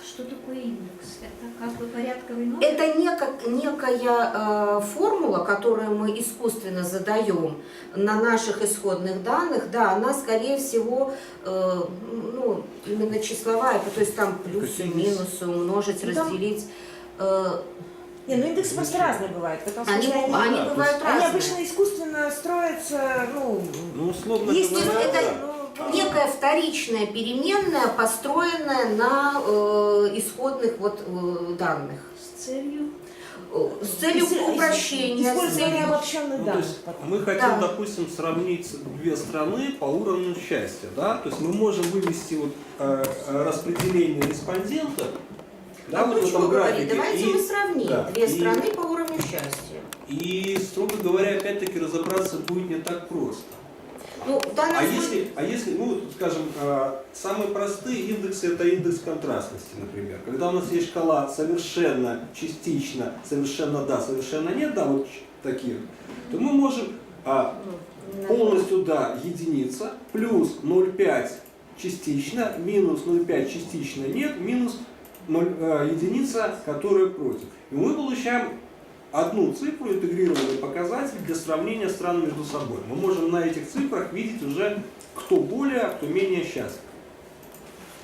Что такое индекс? Это как бы порядковый номер? Это некая формула, которую мы искусственно задаем на наших исходных данных. Да, она, скорее всего, именно числовая, то есть там плюсы, минусы, умножить, разделить. Индексы просто разные бывают. Они бывают разные. Они обычно искусственно строятся, условно есть говоря, это, некая вторичная переменная, построенная на исходных данных. С целью. С целью упрощения, с Использование целью... обобщенных Ну, то данных. есть потом. мы хотим, Да. допустим, сравнить две страны по уровню счастья, да? То есть мы можем вывести распределение респондентов, да, вот в Ключко этом говорит, графике. давайте мы сравним да, две и- страны по уровню счастья. И, строго говоря, опять-таки разобраться будет не так просто. Ну, в данном случае... А если, ну, вот, скажем, самые простые индексы — это индекс контрастности, например. Когда у нас есть шкала совершенно, частично, совершенно да, совершенно нет, да, вот таких, то мы можем полностью да, единица, плюс 0,5 частично, минус 0,5 частично нет, минус единица, которая против. И мы получаем одну цифру, интегрированный показатель для сравнения стран между собой. Мы можем на этих цифрах видеть уже, кто более, а кто менее счастлив.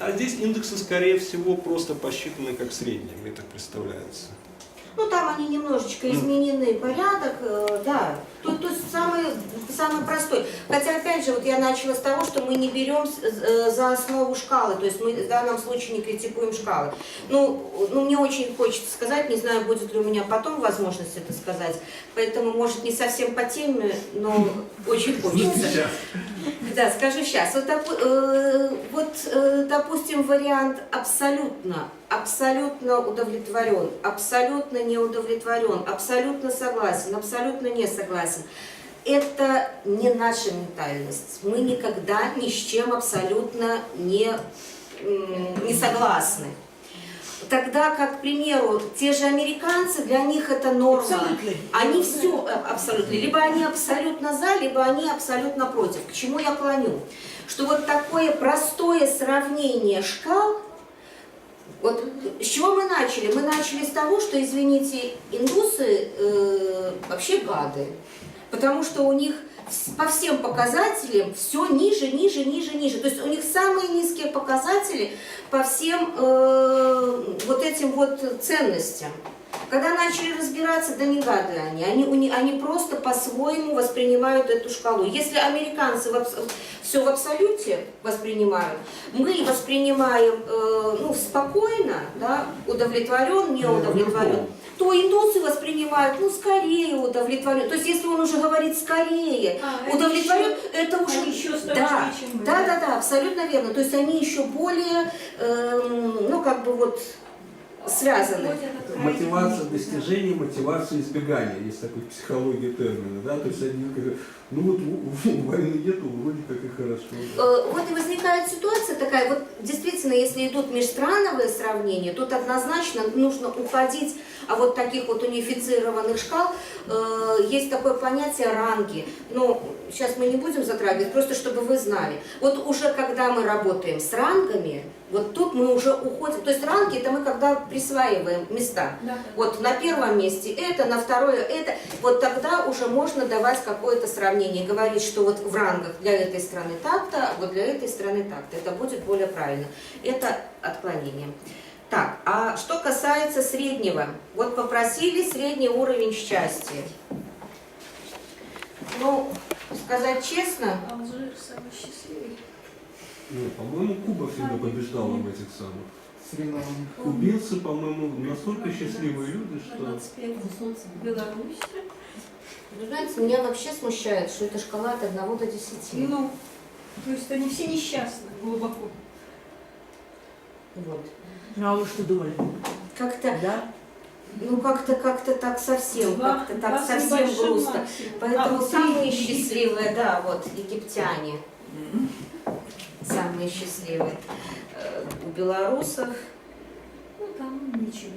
А здесь индексы, скорее всего, просто посчитаны как средние, мне так представляется. Ну, там они немножечко изменены, порядок, да. Тут самый простой. Хотя, опять же, вот я начала с того, что мы не берем за основу шкалы, то есть мы в данном случае не критикуем шкалы. Ну, мне очень хочется сказать, не знаю, будет ли у меня потом возможность это сказать, поэтому, может, не совсем по теме, но очень хочется. Да, скажу сейчас. Допустим, вариант абсолютно удовлетворен, абсолютно не удовлетворен, абсолютно согласен, абсолютно не согласен. Это не наша ментальность. Мы никогда ни с чем абсолютно не согласны. Тогда, как, к примеру, те же американцы, для них это норма. Абсолютно. Они все абсолютно. Либо они абсолютно за, либо они абсолютно против. К чему я клоню? Что вот такое простое сравнение шкал. Вот с чего мы начали? Мы начали с того, что, извините, индусы вообще гады. Потому что у них по всем показателям все ниже, ниже, ниже, ниже. То есть у них самые низкие показатели по всем вот этим вот ценностям. Когда начали разбираться, да не гады они просто по-своему воспринимают эту шкалу. Если американцы все в абсолюте воспринимают, мы воспринимаем спокойно, да, удовлетворен, не удовлетворен, то индусы воспринимают, скорее удовлетворен. То есть если он уже говорит скорее удовлетворен, это уже... еще строгие, Да, чем мы. да, абсолютно верно. То есть они еще более, связаны. Мотивация достижения, мотивация избегания. Есть такой в психологии термин, да? То есть они говорят, войны нету, вроде как и хорошо. Вот и возникает ситуация такая, вот действительно, если идут межстрановые сравнения, тут однозначно нужно уходить от таких вот унифицированных шкал. Есть такое понятие ранги. Но сейчас мы не будем затрагивать, просто чтобы вы знали. Вот уже когда мы работаем с рангами, вот тут мы уже уходим. То есть ранги — это мы когда присваиваем места. Да. Вот на первом месте это, на второе это. Вот тогда уже можно давать какое-то сравнение, говорить, что вот в рангах для этой страны так-то, а вот для этой страны так-то. Это будет более правильно. Это отклонение. Так, а что касается среднего. Вот попросили средний уровень счастья. Сказать честно, Алжир самый счастливый. По-моему, Куба всегда побеждала в этих самых. Кубинцы, по-моему, настолько счастливые люди, что... 25 Беларусь. вы знаете, меня вообще смущает, что эта шкала от 1 до 10. То есть они все несчастны глубоко. Вот. Ну, а вы что думали? Как-то, Да? как-то так совсем, Два с совсем небольшим грустно. максимум. Поэтому вот самые три. счастливые, да, вот, египтяне. Самые счастливые. У белорусов Там ничего.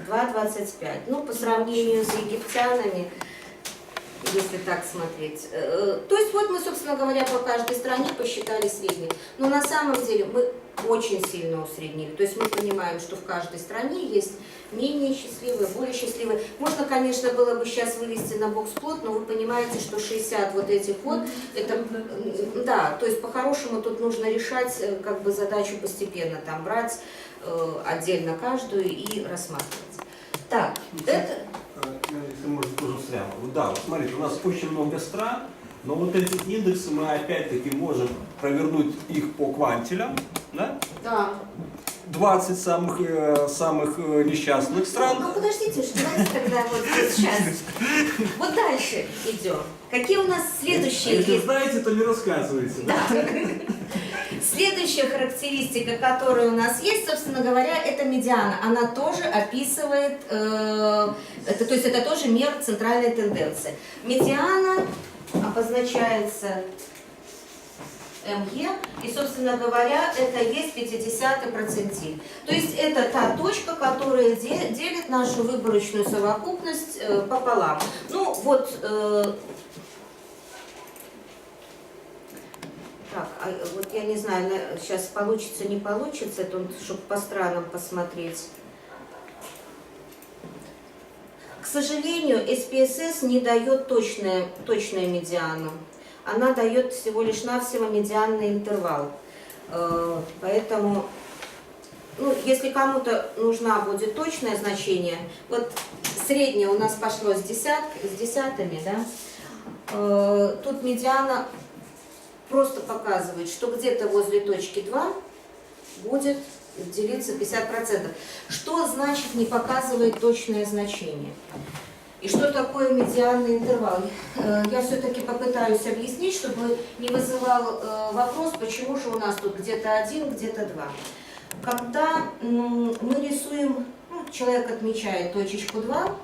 2,25. По сравнению с египтянами, если так смотреть. То есть вот мы, собственно говоря, по каждой стране посчитали средний. Но на самом деле мы очень сильно усреднили. То есть мы понимаем, что в каждой стране есть менее счастливые, более счастливые. Можно, конечно, было бы сейчас вывести на бокс-плот, но вы понимаете, что 60 вот этих вот, это, да, то есть по-хорошему тут нужно решать задачу постепенно, там брать отдельно каждую и рассматривать. Так, это... Если можно, тоже прямо. Да, вот смотрите, у нас очень много стран, Но вот эти индексы мы опять-таки можем провернуть их по квантилям, да? Да. 20 самых несчастных стран. Ну подождите, что давайте тогда вот сейчас. Вот дальше идем. Какие у нас следующие Если есть? знаете, то не рассказывайте. Да? Следующая характеристика, которая у нас есть, собственно говоря, это медиана. Она тоже описывает, то есть это тоже мера центральной тенденции. Медиана обозначается МЕ, и, собственно говоря, это есть 50-й процентиль. То есть это та точка, которая делит нашу выборочную совокупность пополам. Ну вот, так, вот я не знаю, сейчас получится, не получится, это чтобы по странам посмотреть. К сожалению, SPSS не дает точную медиану. Она дает всего лишь навсего медианный интервал. Поэтому, ну, если кому-то нужна будет точное значение, вот среднее у нас пошло с десятыми, да? Тут медиана просто показывает, что где-то возле точки 2 будет делиться 50%. Что значит не показывает точное значение? И что такое медианный интервал? Я все-таки попытаюсь объяснить, чтобы не вызывал вопрос, почему же у нас тут где-то 1, где-то 2. Когда мы рисуем, ну, человек отмечает точечку 2,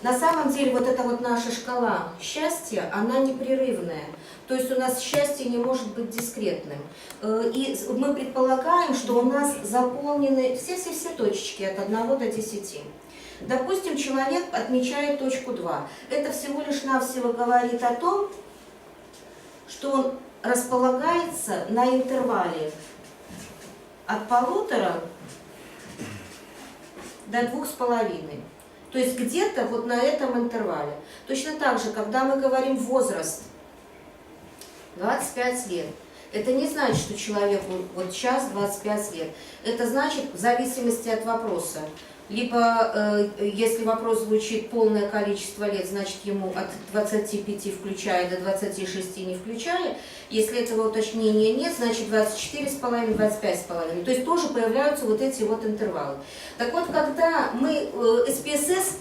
на самом деле вот эта вот наша шкала счастья, она непрерывная. То есть у нас счастье не может быть дискретным. И мы предполагаем, что у нас заполнены все точечки от 1 до 10. Допустим, человек отмечает точку 2. Это всего лишь навсего говорит о том, что он располагается на интервале от 1,5 до 2,5. То есть где-то вот на этом интервале. Точно так же, когда мы говорим возраст 25 лет, это не значит, что человеку вот сейчас 25 лет. Это значит в зависимости от вопроса. Либо, если вопрос звучит полное количество лет, значит ему от 25 включая до 26 не включая. Если этого уточнения нет, значит 24,5, 25,5. То есть тоже появляются вот эти вот интервалы. Так вот, когда мы, SPSS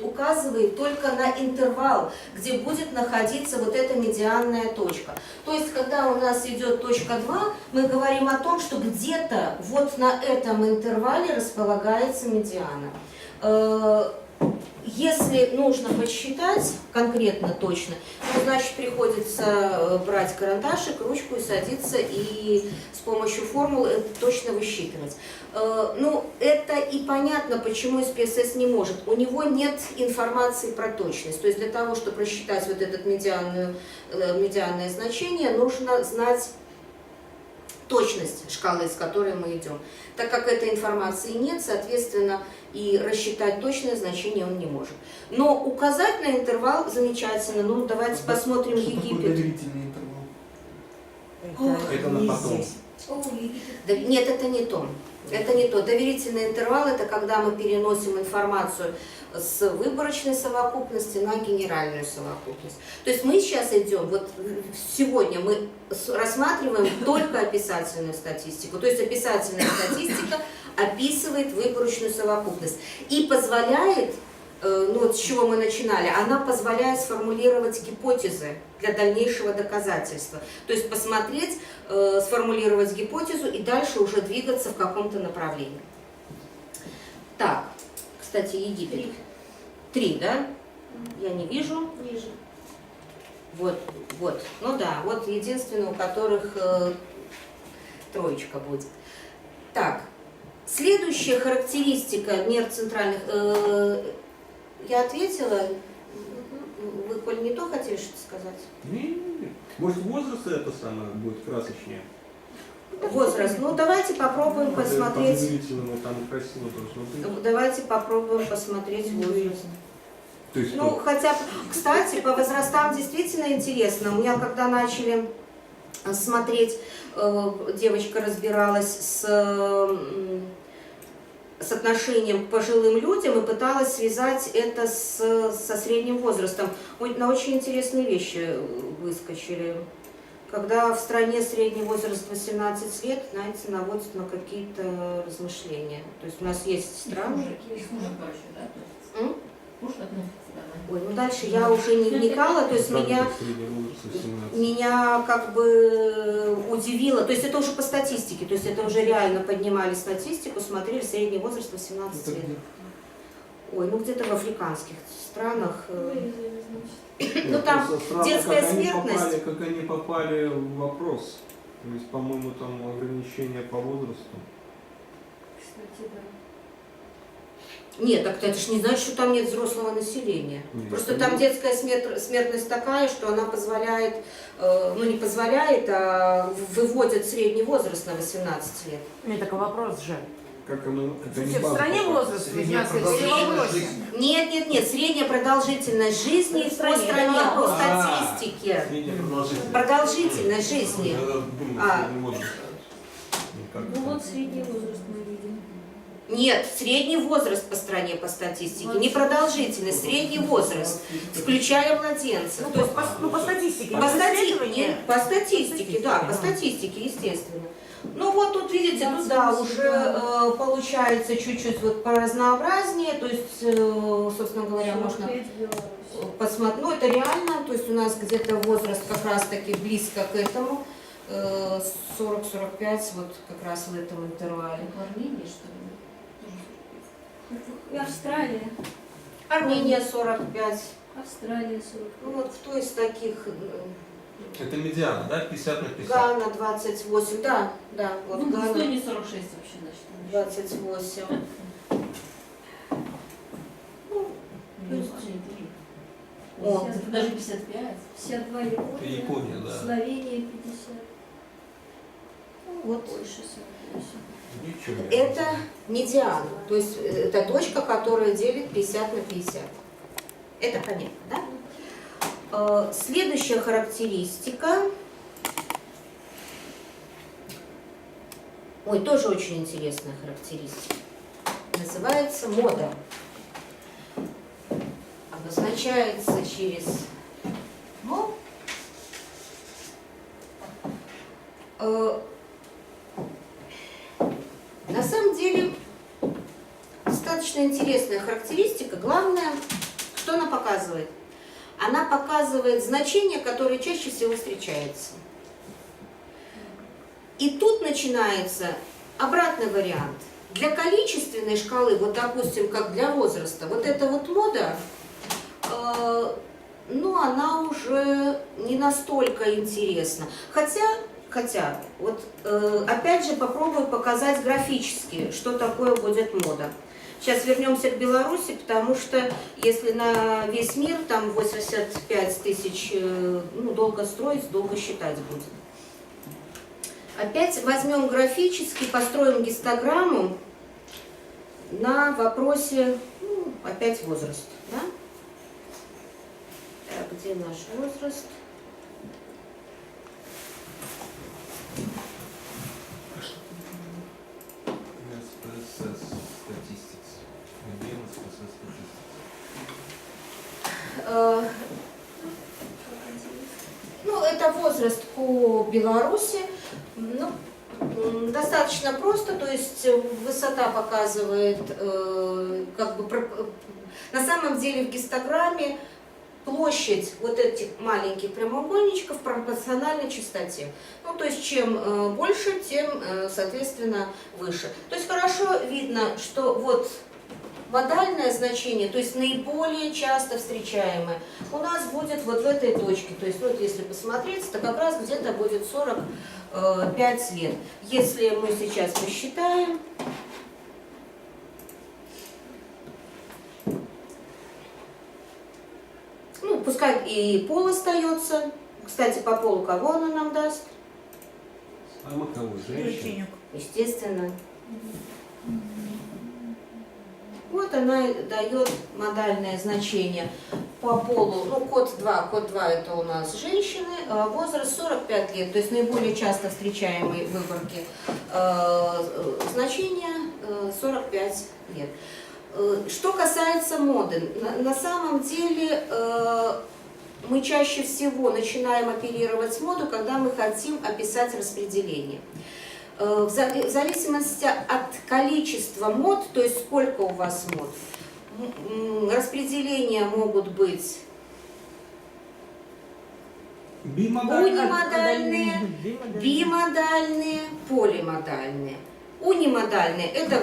указывает только на интервал, где будет находиться вот эта медианная точка. То есть, когда у нас идет точка 2, мы говорим о том, что где-то вот на этом интервале располагается медиана. Если нужно подсчитать конкретно точно, то значит приходится брать карандашик, ручку и садиться и с помощью формул это точно высчитывать. Ну, это и понятно, почему SPSS не может. У него нет информации про точность. То есть для того, чтобы рассчитать вот это медианное значение, нужно знать точность шкалы, с которой мы идем. Так как этой информации нет, соответственно, и рассчитать точное значение он не может. Но указать на интервал замечательно. Ну, давайте посмотрим Египет. Доверительный интервал. Это на не потом. здесь. Нет, это не то. Это не то. Доверительный интервал – это когда мы переносим информацию с выборочной совокупности на генеральную совокупность. То есть мы сейчас идем, вот сегодня мы рассматриваем только описательную статистику. То есть описательная статистика описывает выборочную совокупность и позволяет, ну вот с чего мы начинали, она позволяет сформулировать гипотезы для дальнейшего доказательства. То есть посмотреть, сформулировать гипотезу и дальше уже двигаться в каком-то направлении. Так, кстати, Египет. 3, да? Я не вижу. Ниже. Вот. Ну да, вот единственное, у которых троечка будет. Так, следующая характеристика мер центральных. Я ответила. Вы, Коль, не то хотели что-то сказать? Не. Может, возраст это самое будет красочнее? Возраст. Ну, давайте попробуем По посмотреть. доверительному там красиво должно быть. Давайте попробуем посмотреть возраст. То есть, Ну, хотя, кстати, по возрастам действительно интересно. У меня, когда начали смотреть, девочка разбиралась с с отношением к пожилым людям и пыталась связать это со средним возрастом. На очень интересные вещи выскочили. Когда в стране средний возраст 18 лет, знаете, наводит на какие-то размышления. То есть у нас есть страны... М? Ой, ну дальше я уже не вникала, то есть меня как бы удивило, то есть это уже по статистике, то есть это уже реально поднимали статистику, смотрели средний возраст 18 лет. Ой, ну где-то в африканских странах. Ну там детская смертность. Как они попали в вопрос. То есть, по-моему, там ограничения по возрасту. Кстати, да. Нет, так это же не значит, что там нет взрослого населения. Нет, Просто там детская смертность такая, что она позволяет, ну не позволяет, а выводит средний возраст на 18 лет. Нет, такой вопрос же. Как оно, это не В база стране попала. возраст Средняя 18 лет, продолжительность или в жизни. Нет, средняя продолжительность жизни В по стране, стране, это по вопрос. статистике. Средняя продолжительность. Продолжительность жизни. Я думаю, А. средний возраст. Как Ну это? вот средний возраст мы видим. Нет, средний возраст по стране по статистике, не продолжительность, средний возраст, включая младенцев. Ну, То есть по статистике. по не статистике, исследование. по статистике, да, по статистике, естественно. Ну вот тут видите, тут да, уже получается чуть-чуть вот поразнообразнее, то есть, собственно говоря, можно 45 в Беларуси. посмотреть, ну это реально, то есть у нас где-то возраст как раз-таки близко к этому, 40-45, вот как раз в этом интервале. В Армении, что ли? И Австралия. Армения 45. Австралия 40. Ну вот кто из таких? Это медиана, да? 50 на 50. Гана 28, да, вот Ну, Гана 146 вообще, значит. 28. Ну, очень тоже. О. Это даже 55. 52 Это Япония. Япония, да. Словения 50. Вот Польша 48. Ничего. это медиана, то есть это точка, которая делит 50 на 50. Это понятно, да? Следующая характеристика. Ой, тоже очень интересная характеристика. Называется мода. Обозначается через «мо». На самом деле достаточно интересная характеристика. Главное, что она показывает? Она показывает значение, которое чаще всего встречается. И тут начинается обратный вариант. Для количественной шкалы, вот допустим, как для возраста, вот эта вот мода, ну, она уже не настолько интересна. Хотя, вот опять же попробую показать графически, что такое будет мода. Сейчас вернемся к Беларуси, потому что если на весь мир там 85 тысяч, ну, долго строить, долго считать будет. Опять возьмем графически, построим гистограмму на вопросе, ну, опять возраст. Да? Так, где наш возраст? Ну, это возраст по Беларуси. Ну, достаточно просто, то есть высота показывает, как бы, на самом деле в гистограмме площадь вот этих маленьких прямоугольничков пропорциональна частоте. Ну, то есть чем больше, тем, соответственно, выше. То есть хорошо видно, что вот модальное значение, то есть наиболее часто встречаемое, у нас будет вот в этой точке. То есть вот если посмотреть, то как раз где-то будет 45 лет. Если мы сейчас посчитаем, ну, пускай и пол остается. Кстати, по полу кого она нам даст? А кого? Женщин? Девчонок. Естественно. Вот она дает модальное значение по полу. Ну, код 2 это у нас женщины, возраст 45 лет, то есть наиболее часто встречаемые выборки значения 45 лет. Что касается моды, на самом деле мы чаще всего начинаем оперировать моду, когда мы хотим описать распределение. В зависимости от количества мод, то есть сколько у вас мод, распределения могут быть унимодальные, бимодальные, полимодальные. Унимодальные – это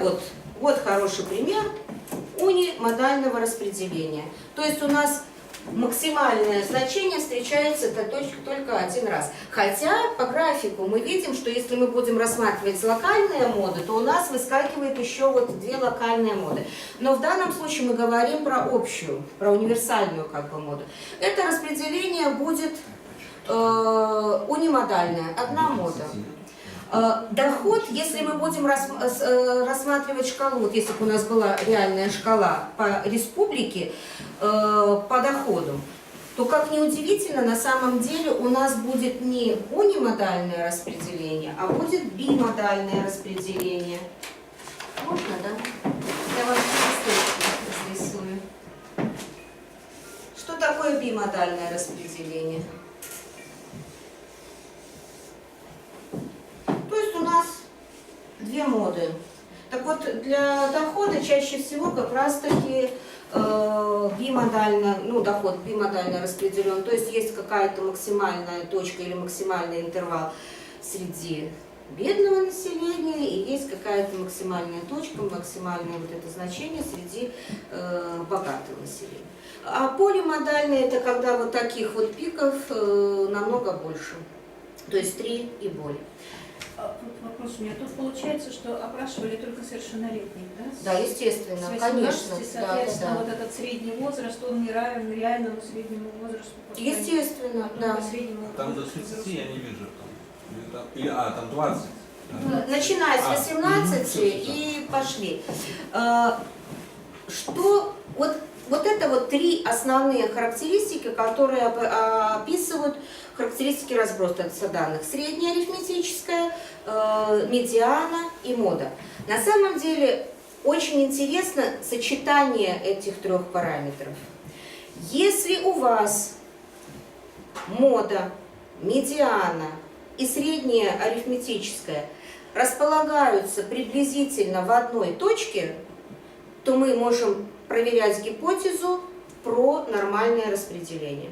вот хороший пример унимодального распределения. То есть у нас максимальное значение встречается только один раз. Хотя по графику мы видим, что если мы будем рассматривать локальные моды, то у нас выскакивает еще вот 2 локальные моды. Но в данном случае мы говорим про общую, про универсальную как бы моду. Это распределение будет унимодальное, одна мода. Доход, если мы будем рассматривать шкалу, вот если бы у нас была реальная шкала по республике, по доходу, то, как ни удивительно, на самом деле у нас будет не унимодальное распределение, а будет бимодальное распределение. Можно, да? Я вам рисую. Что такое бимодальное распределение? То есть у нас 2 моды. Так вот, для дохода чаще всего как раз-таки бимодально, доход бимодально распределен. То есть есть какая-то максимальная точка или максимальный интервал среди бедного населения, и есть какая-то максимальная точка, максимальное вот это значение среди богатого населения. А полимодальное – это когда вот таких вот пиков намного больше. То есть 3 и более. Вопрос у меня. Тут получается, что опрашивали только совершеннолетних, да? Да, естественно, С 18, конечно. соответственно, Да. вот этот средний возраст, он не равен реальному среднему возрасту. по стране. Естественно, А да. только среднему Там до возрасту 30 взрослых. я не вижу. Там 20. Да. Начиная с 18 всё. и пошли. Что вот это вот 3 основные характеристики, которые описывают характеристики разброса данных. Средняя арифметическая, медиана и мода. На самом деле очень интересно сочетание этих 3 параметров. Если у вас мода, медиана и средняя арифметическая располагаются приблизительно в одной точке, то мы можем проверять гипотезу про нормальное распределение.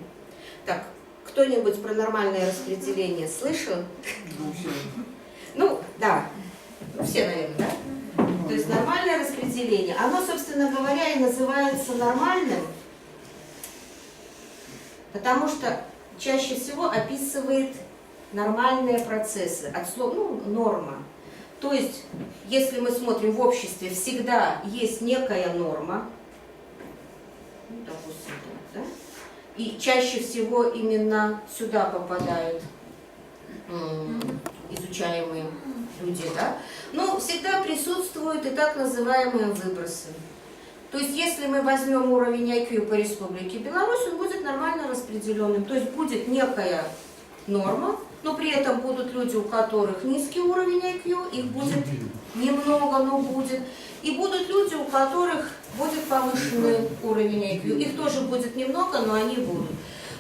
Так, кто-нибудь про нормальное распределение слышал? Ну, да. Ну, все, наверное, да? То есть нормальное распределение, оно, собственно говоря, и называется нормальным, потому что чаще всего описывает нормальные процессы, от слова, норма. То есть, если мы смотрим в обществе, всегда есть некая норма, допустим, да? И чаще всего именно сюда попадают изучаемые люди, да? Но всегда присутствуют и так называемые выбросы. То есть, если мы возьмем уровень IQ по Республике Беларусь, он будет нормально распределенным. То есть, будет некая норма, но при этом будут люди, у которых низкий уровень IQ, их будет немного, но будет. И будут люди, у которых будет повышенный уровень IQ. Их тоже будет немного, но они будут.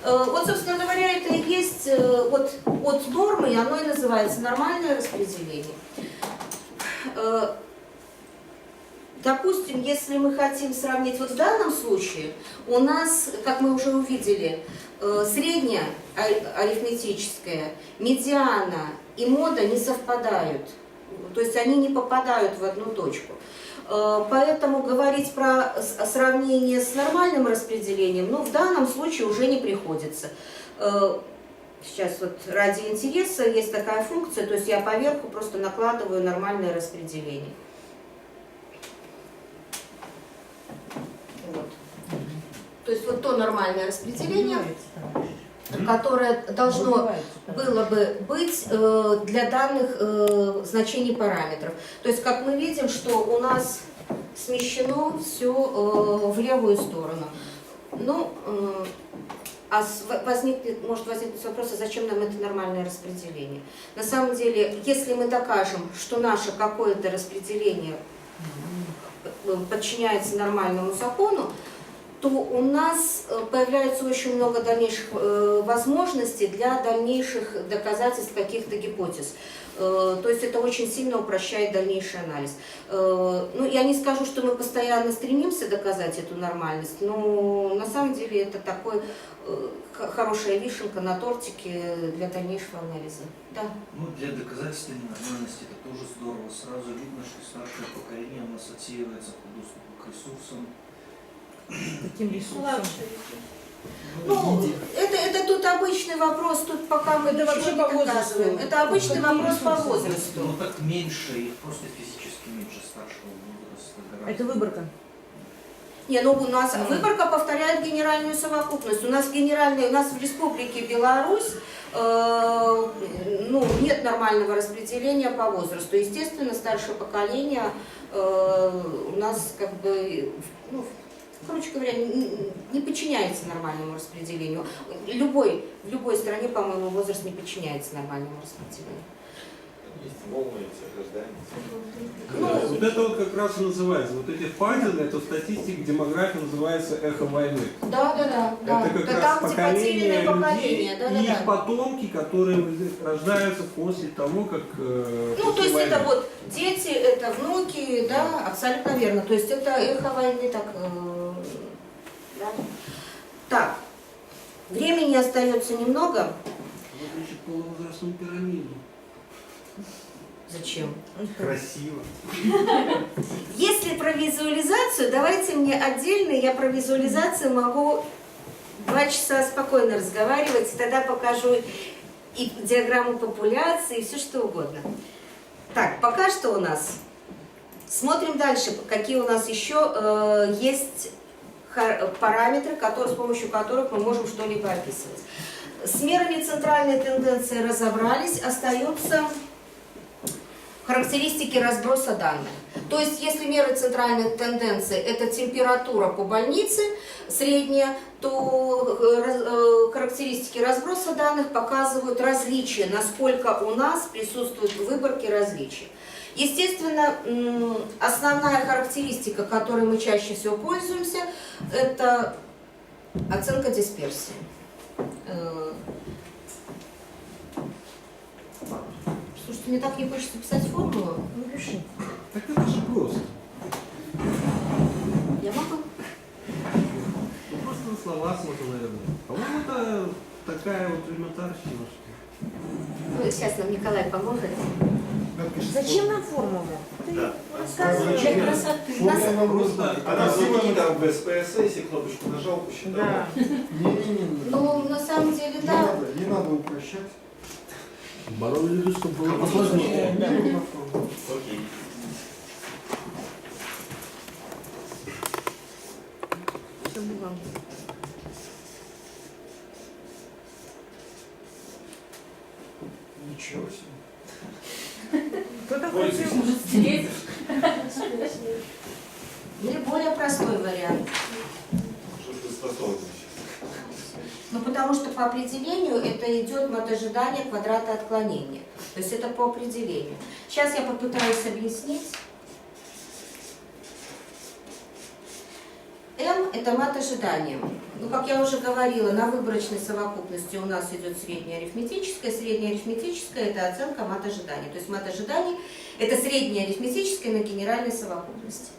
Вот, собственно говоря, это и есть от нормы, и оно и называется нормальное распределение. Допустим, если мы хотим сравнить, вот в данном случае у нас, как мы уже увидели, средняя арифметическая, медиана и мода не совпадают. То есть они не попадают в одну точку. Поэтому говорить про сравнение с нормальным распределением, в данном случае уже не приходится. Сейчас вот ради интереса есть такая функция, то есть я поверху просто накладываю нормальное распределение. Вот. То есть вот то нормальное распределение, которое должно было бы быть для данных значений параметров. То есть, как мы видим, что у нас смещено все в левую сторону. Может возникнуть вопрос, а зачем нам это нормальное распределение? На самом деле, если мы докажем, что наше какое-то распределение подчиняется нормальному закону, то у нас появляется очень много дальнейших возможностей для дальнейших доказательств каких-то гипотез. То есть это очень сильно упрощает дальнейший анализ. Ну, я не скажу, что мы постоянно стремимся доказать эту нормальность, но на самом деле это такой хорошая вишенка на тортике для дальнейшего анализа. Да. Ну, для доказательства ненормальности это тоже здорово. Сразу видно, что старшее поколение у нас отсеивается по доступу к ресурсам. Каким ресурсом? Младшие. Ну, это тут обычный вопрос, тут пока мы Это ничего вообще не по возрасту. доказываем. Это обычный Какие вопрос по ресурсы? возрасту. Ну так меньше, их просто физически меньше старшего возраста. гораздо. Это выборка. Не, ну у нас выборка повторяет генеральную совокупность. У нас в Республике Беларусь ну, нет нормального распределения по возрасту. Естественно, старшее поколение у нас как бы, ну, короче говоря, не подчиняется нормальному распределению. В любой стране, по-моему, возраст не подчиняется нормальному распределению. Есть волны, рождаются. Да, вот это вот как раз и называется, вот эти фазы, это в статистике демографии называется эхо войны. Да. Это как Да, раз там, где поколение потерянное людей поколение, и их потомки, которые рождаются после того, как Ну, то после есть войны. это вот дети, это внуки, да, абсолютно верно. То есть это эхо войны, так, да. Так, времени остается немного. Выключить полувозрастную пирамиду. Зачем? Красиво. Если про визуализацию, давайте мне отдельно, я про визуализацию могу 2 часа спокойно разговаривать, и тогда покажу и диаграмму популяции, и все что угодно. Так, пока что у нас. Смотрим дальше, какие у нас еще есть параметры, с помощью которых мы можем что-либо описывать. С мерами центральной тенденции разобрались, остаются характеристики разброса данных. То есть, если меры центральной тенденции – это температура по больнице средняя, то характеристики разброса данных показывают различия, насколько у нас присутствуют в выборке различия. Естественно, основная характеристика, которой мы чаще всего пользуемся, это оценка дисперсии. Слушайте, мне так не хочется писать формулу. Ну, пиши. Так это же просто. Я могу. Ну, просто на слова смотрю, наверное. По-моему, это такая вот элементарщина, что Ну, сейчас нам Николай поможет. Зачем нам формулы? Да. Рассказывай для красоты. Нас- просто Она звонит там в СПСС, и кнопочку нажал, посчитал. Да. Не-не-не. Ну, на самом деле, Не да. надо, не надо упрощать. барон любит, чтобы было посложнее. Да. Окей. Чтобы вам. Ничего себе. Кто такой Пользуйся. Тимур? Или более простой вариант. Что ты способен сейчас? Ну, потому что по определению это идет мат ожидания квадрата отклонения. То есть это по определению. Сейчас я попытаюсь объяснить. М – это мат ожидания. Ну, как я уже говорила, на выборочной совокупности у нас идет средняя арифметическая. Средняя арифметическая – это оценка мат ожидания. То есть мат ожидания – это средняя арифметическая на генеральной совокупности.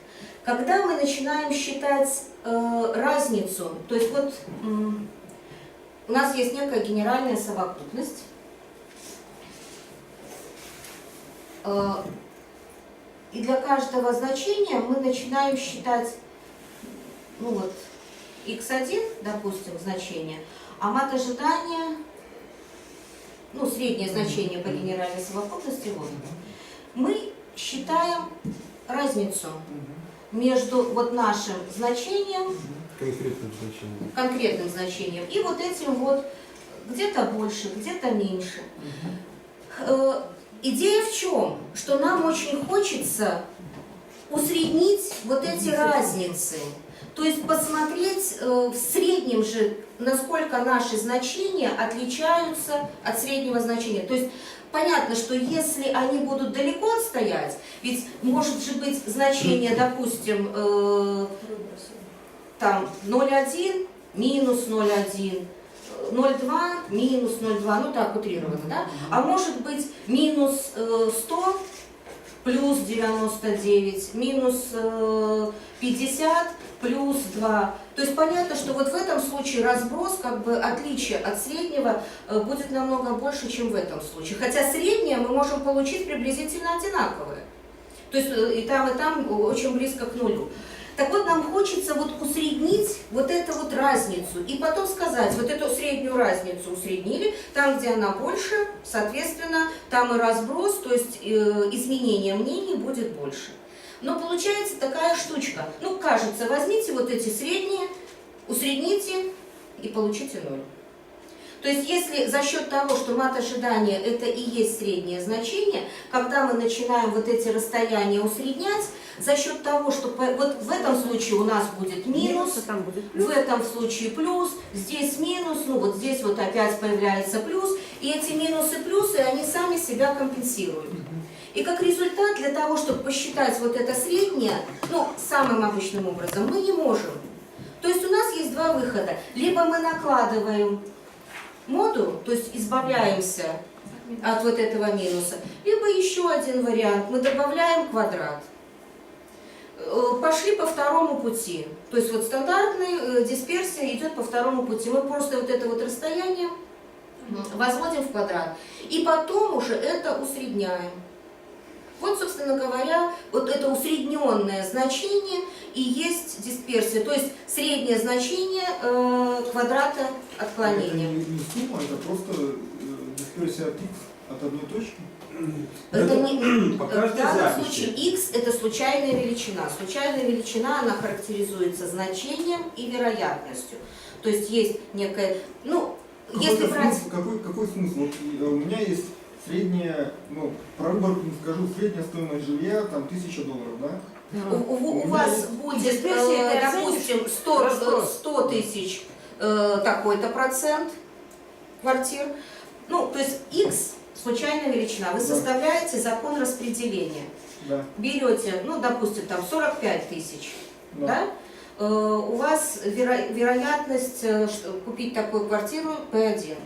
Когда мы начинаем считать разницу, то есть вот у нас есть некая генеральная совокупность, и для каждого значения мы начинаем считать, ну вот, x1, допустим, значение, а мат ожидания, ну, среднее значение по генеральной совокупности, вот, мы считаем разницу между вот нашим значением, конкретным значением, и вот этим вот где-то больше, где-то меньше. Идея в чем? Что нам очень хочется усреднить вот эти разницы. То есть посмотреть в среднем же, насколько наши значения отличаются от среднего значения. То есть понятно, что если они будут далеко отстоять, ведь может же быть значение, допустим, там 0,1 минус 0,1, 0,2 минус 0,2, ну так утрированно, да? А может быть минус 100 плюс 99, минус 50 плюс 2. То есть понятно, что вот в этом случае разброс, как бы отличие от среднего будет намного больше, чем в этом случае. Хотя среднее мы можем получить приблизительно одинаковое. То есть и там очень близко к нулю. Так вот, нам хочется вот усреднить вот эту вот разницу и потом сказать, вот эту среднюю разницу усреднили, там, где она больше, соответственно, там и разброс, то есть изменение мнений будет больше. Но получается такая штучка. Ну, кажется, возьмите вот эти средние, усредните и получите 0. То есть если за счет того, что мат ожидания это и есть среднее значение, когда мы начинаем вот эти расстояния усреднять, за счет того, что вот в этом случае у нас будет минус, а там будет плюс. в этом случае плюс, здесь минус, ну вот здесь вот опять появляется плюс, и эти минусы, плюсы, они сами себя компенсируют. И как результат, для того, чтобы посчитать вот это среднее, ну, самым обычным образом, мы не можем. То есть у нас есть два выхода. Либо мы накладываем модуль, то есть избавляемся от вот этого минуса, либо еще один вариант, мы добавляем квадрат. Пошли по второму пути. То есть вот стандартная дисперсия идет по второму пути. Мы просто вот это вот расстояние возводим в квадрат. И потом уже это усредняем. Вот, собственно говоря, вот это усредненное значение и есть дисперсия. То есть среднее значение квадрата отклонения. Это не сумма, это просто дисперсия от x от одной точки. Это не, покажите в данном записи. случае x это случайная величина. Случайная величина, она характеризуется значением и вероятностью. То есть есть некая, ну, если брать... Какой смысл? Вот у меня есть средняя, ну, про выборку не скажу, средняя стоимость жилья, там, $1000, да? У вас будет, Дисперсия, это допустим, разброс. 100 тысяч такой-то процент квартир. Ну, то есть x случайная величина. Вы Да. составляете закон распределения. Да. Берете, ну, допустим, там 45 тысяч, Да. да? У вас вероятность купить такую квартиру P1.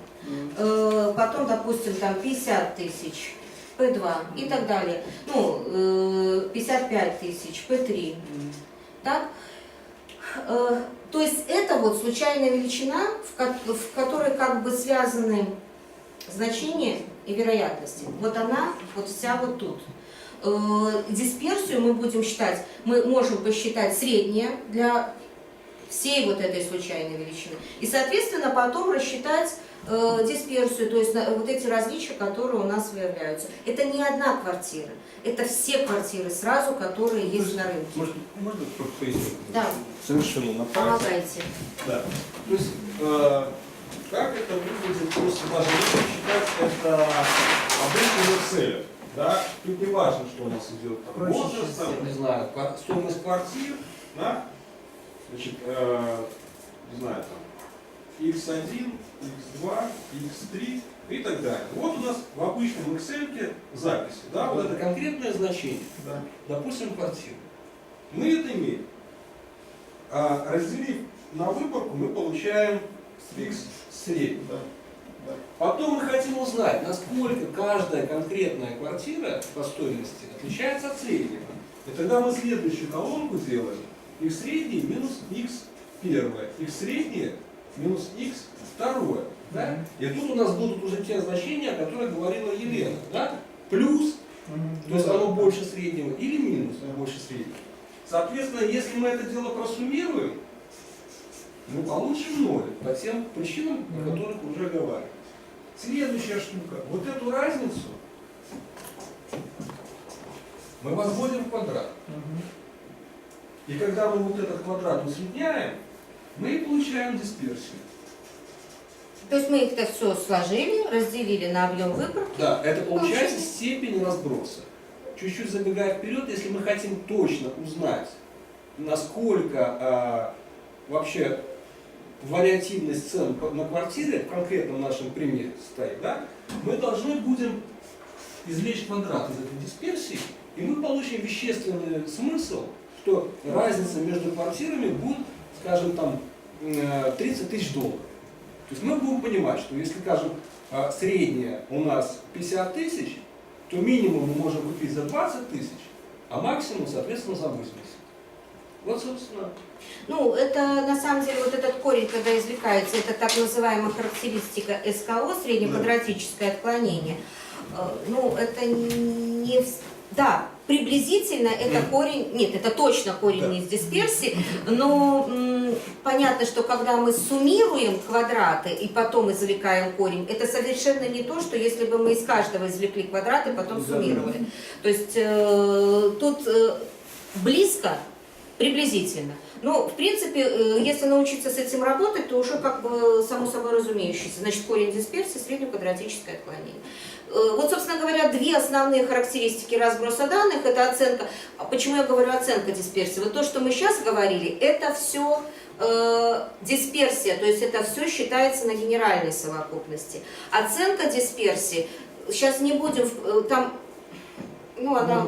Потом, допустим, там 50 тысяч, P2 и так далее. Ну, 55 тысяч, P3. Так? То есть это вот случайная величина, в которой как бы связаны значения и вероятности. Вот она, вот вся вот тут. Дисперсию мы будем считать, мы можем посчитать среднее для всей вот этой случайной величины. И, соответственно, потом рассчитать дисперсию, то есть вот эти различия, которые у нас выявляются. Это не одна квартира, это все квартиры сразу, которые есть на рынке. Можно просто пояснить? Да. Совершенно на пальцах. Помогайте. Да. То есть, как это выглядит, просто даже если считать это обычным Excel, да, тут не важно, что у нас идет там, возраст, там, не знаю, стоимость квартир, да, значит, не знаю, там, x1, x2, x3 и так далее. Вот у нас в обычном Excel записи, да, вот это конкретное значение, Да. допустим, квартира. Мы это имеем. А разделив на выборку, мы получаем x средний. Да. Да. Потом мы хотим узнать, насколько каждая конкретная квартира по стоимости отличается от среднего. И тогда мы следующую колонку делаем. X средний минус x первое. X среднее минус x второе. Да? И тут у нас будут уже те значения, о которых говорила Елена. Да? Плюс, то есть оно больше среднего, или минус больше среднего. Соответственно, если мы это дело просуммируем, мы получим 0 по тем причинам, о которых уже говорили. Следующая штука. Вот эту разницу мы возводим в квадрат. И когда мы вот этот квадрат усредняем, мы и получаем дисперсию. То есть мы их-то все сложили, разделили на объем выборки. Да, это получается степень разброса. Чуть-чуть забегая вперед, если мы хотим точно узнать насколько вообще вариативность цен на квартиры в конкретном нашем примере стоит, да, мы должны будем извлечь квадрат из этой дисперсии, и мы получим вещественный смысл, что разница между квартирами будет, скажем, там, 30 тысяч долларов. То есть мы будем понимать, что если, скажем, средняя у нас 50 тысяч, то минимум мы можем купить за 20 тысяч, а максимум, соответственно, за 80. Вот, собственно. Ну, это на самом деле вот этот корень, когда извлекается, это так называемая характеристика СКО, среднеквадратическое отклонение. Ну, это не... Да, приблизительно это корень, нет, это точно корень не из дисперсии, но понятно, что когда мы суммируем квадраты и потом извлекаем корень, это совершенно не то, что если бы мы из каждого извлекли квадраты, потом суммировали. То есть тут близко, приблизительно. Но, в принципе, если научиться с этим работать, то уже как бы само собой разумеющееся. Значит, корень дисперсии, среднеквадратическое отклонение. Вот, собственно говоря, две основные характеристики разброса данных – это оценка. Почему я говорю оценка дисперсии? Вот то, что мы сейчас говорили, это все дисперсия, то есть это все считается на генеральной совокупности. Оценка дисперсии, сейчас не будем, там, ну, она...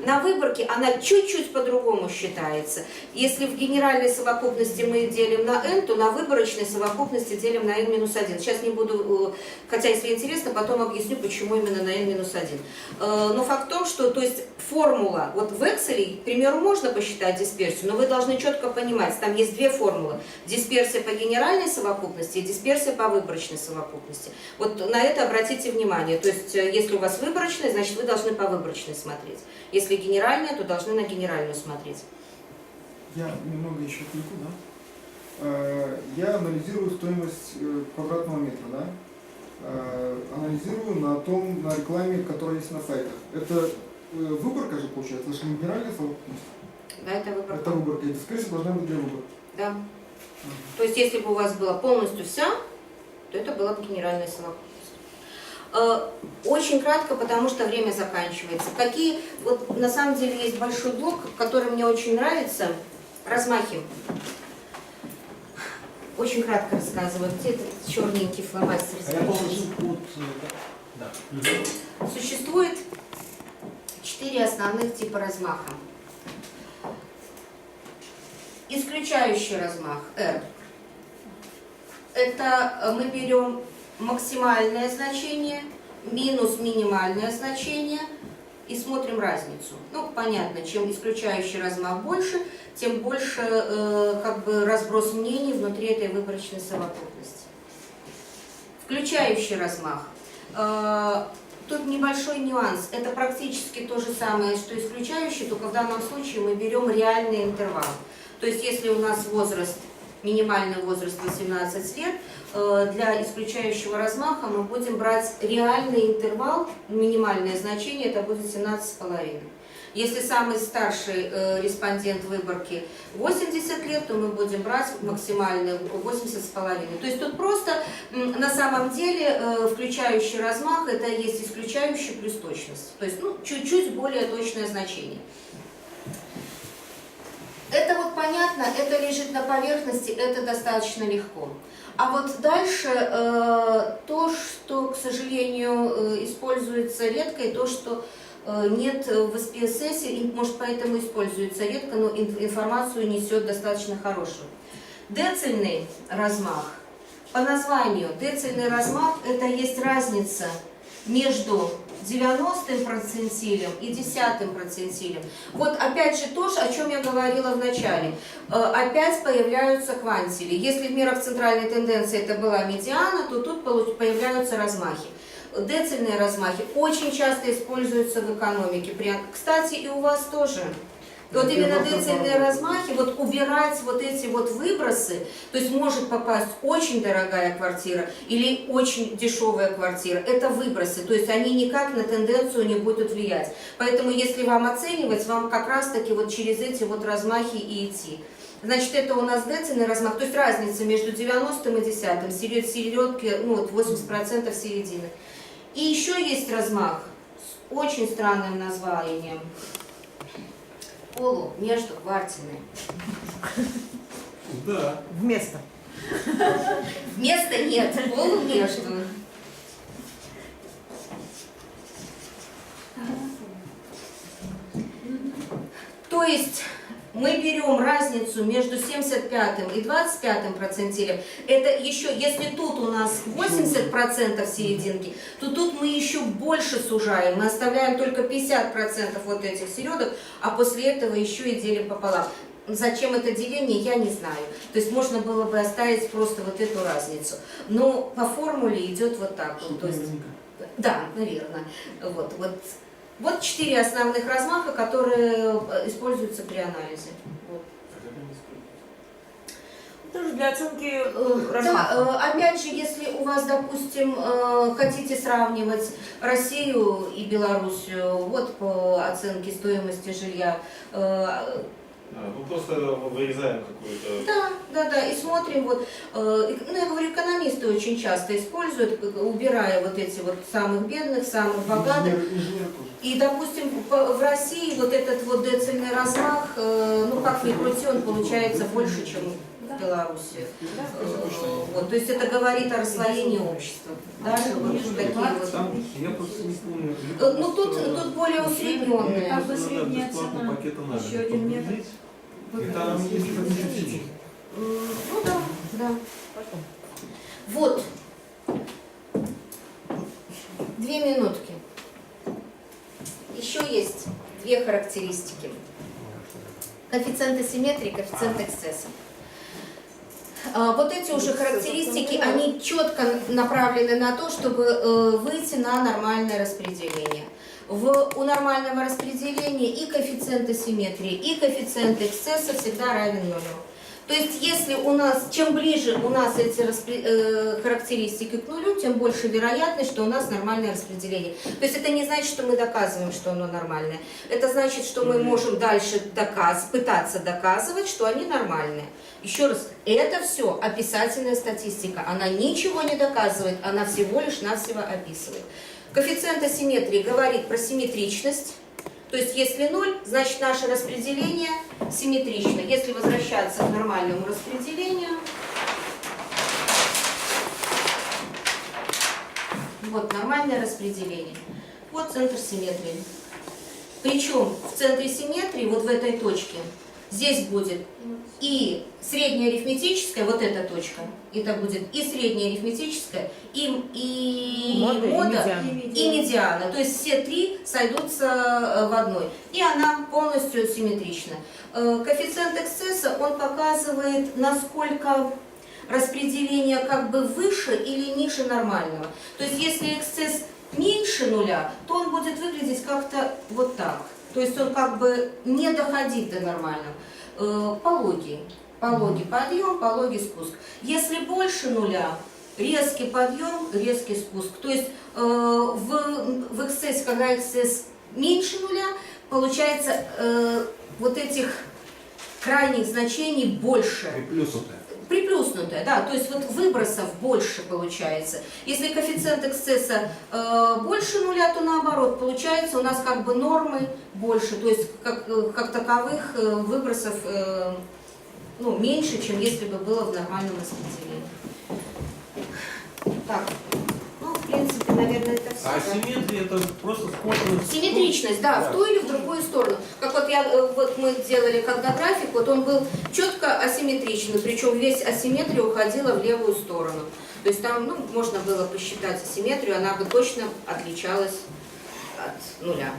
На выборке она чуть-чуть по-другому считается. Если в генеральной совокупности мы делим на n, то на выборочной совокупности делим на n-1. Сейчас не буду, хотя если интересно, потом объясню, почему именно на n-1. Но факт в том, что то есть формула, вот в Excel, к примеру, можно посчитать дисперсию, но вы должны четко понимать, там есть две формулы. Дисперсия по генеральной совокупности и дисперсия по выборочной совокупности. Вот на это обратите внимание. То есть если у вас выборочная, значит вы должны по выборочной смотреть. Если генеральная, то должны на генеральную смотреть. Я немного еще отвлеку, да? Я анализирую стоимость квадратного метра, да? Анализирую на рекламе, которая есть на сайтах. Это выборка же получается, это же не генеральная совокупность. Да, это выборка. Это выборка, и дискреция должна быть для выборки. Да. То есть если бы у вас была полностью вся, то это была бы генеральная совокупность. Очень кратко, потому что время заканчивается. Какие, вот на самом деле есть большой блок, который мне очень нравится, размахи. Очень кратко рассказываю. Где этот черненький фломастер? Существует 4 основных типа размаха. Исключающий размах R. Это мы берем максимальное значение минус минимальное значение и смотрим разницу. Ну, понятно, чем исключающий размах больше, тем больше как бы разброс мнений внутри этой выборочной совокупности. Включающий размах. Тут небольшой нюанс. Это практически то же самое, что исключающий, только в данном случае мы берем реальный интервал. То есть, если у нас возраст, минимальный возраст 18 лет, для исключающего размаха мы будем брать реальный интервал, минимальное значение, это будет 17,5. Если самый старший респондент выборки 80 лет, то мы будем брать максимальный 80,5. То есть тут просто на самом деле включающий размах это есть исключающий плюс точность. То есть ну, чуть-чуть более точное значение. Это вот понятно, это лежит на поверхности, это достаточно легко. А вот дальше то, что, к сожалению, используется редко, и то, что нет в SPSS, и, может, поэтому используется редко, но информацию несет достаточно хорошую. Децельный размах. По названию, децельный размах – это есть разница между 90-м процентилем и 10-м процентилем. Вот опять же то, о чем я говорила в начале. Опять появляются квантили. Если в мерах центральной тенденции это была медиана, то тут появляются размахи. Децельные размахи очень часто используются в экономике. Кстати, и у вас тоже. Вот именно децельные размахи, вот убирать вот эти вот выбросы, то есть может попасть очень дорогая квартира или очень дешевая квартира, это выбросы, то есть они никак на тенденцию не будут влиять. Поэтому если вам оценивать, вам как раз таки вот через эти вот размахи и идти. Значит, это у нас децельный размах, то есть разница между 90-м и 10-м, середки, ну вот 80% середины. И еще есть размах с очень странным названием. полу между квартирной. Да. Вместо. Вместо нет, полу между. То есть мы берем разницу между 75 и 25 процентилем. Это еще, если тут у нас 80% серединки, то тут мы еще больше сужаем. Мы оставляем только 50% вот этих середок, а после этого еще и делим пополам. Зачем это деление, я не знаю. То есть можно было бы оставить просто вот эту разницу. Но по формуле идет вот так вот. То есть, да, наверное. Вот 4 основных размаха, которые используются при анализе. Вот. Тоже для оценки размаха. Да, опять же, если у вас, допустим, хотите сравнивать Россию и Белоруссию, вот по оценке стоимости жилья, Ну просто вырезаем какую-то... да, и смотрим, вот, ну, я говорю, экономисты очень часто используют, убирая вот эти вот самых бедных, самых богатых. Инженер тоже. И, допустим, в России вот этот вот децильный размах, ну, как ни крути, он получается больше, чем в Беларуси. Вот, то есть это говорит о расслоении общества. Да, вот такие вот. Там, я просто не помню. Ну, тут более усредненные. Как бы средняя Бесплатный цена. пакет анализа Еще один метр. подгрузить. И там есть различия. Ну да. Вот. 2 минутки. Еще есть 2 характеристики. Коэффициент асимметрии, коэффициент эксцесса. Вот эти уже характеристики, они четко направлены на то, чтобы выйти на нормальное распределение. У нормального распределения и коэффициент асимметрии, и коэффициент эксцесса всегда равен нулю. То есть, если у нас, чем ближе у нас эти характеристики к нулю, тем больше вероятность, что у нас нормальное распределение. То есть, это не значит, что мы доказываем, что оно нормальное. Это значит, что мы можем дальше пытаться доказывать, что они нормальные. Еще раз, это все описательная статистика. Она ничего не доказывает, она всего лишь навсего описывает. Коэффициент асимметрии говорит про симметричность. То есть, если 0, значит наше распределение симметрично. Если возвращаться к нормальному распределению, вот нормальное распределение. Вот центр симметрии. Причем в центре симметрии, вот в этой точке, здесь будет и средняя арифметическая, вот эта точка, это будет и средняя арифметическая, и мода, и медиана. То есть все 3 сойдутся в одной. И она полностью симметрична. Коэффициент эксцесса, он показывает, насколько распределение как бы выше или ниже нормального. То есть если эксцесс меньше нуля, то он будет выглядеть как-то вот так. То есть он как бы не доходит до нормального. Пологий подъем, пологий спуск. Если больше нуля, резкий подъем, резкий спуск. То есть в эксцессе, когда эксцесс меньше нуля, получается вот этих крайних значений больше. Приплюснутое, да, то есть вот выбросов больше получается. Если коэффициент эксцесса больше нуля, то наоборот, получается у нас как бы нормы больше, то есть как таковых выбросов ну, меньше, чем если бы было в нормальном распределении. Так, ну, в принципе, наверное, это все. А асимметрия это просто скорость. Симметричность, да, в ту или в другую сторону. Как вот мы делали когда график, вот он был четко асимметричный, причем весь асимметрия уходила в левую сторону. То есть там, ну, можно было посчитать асимметрию, она бы точно отличалась от нуля.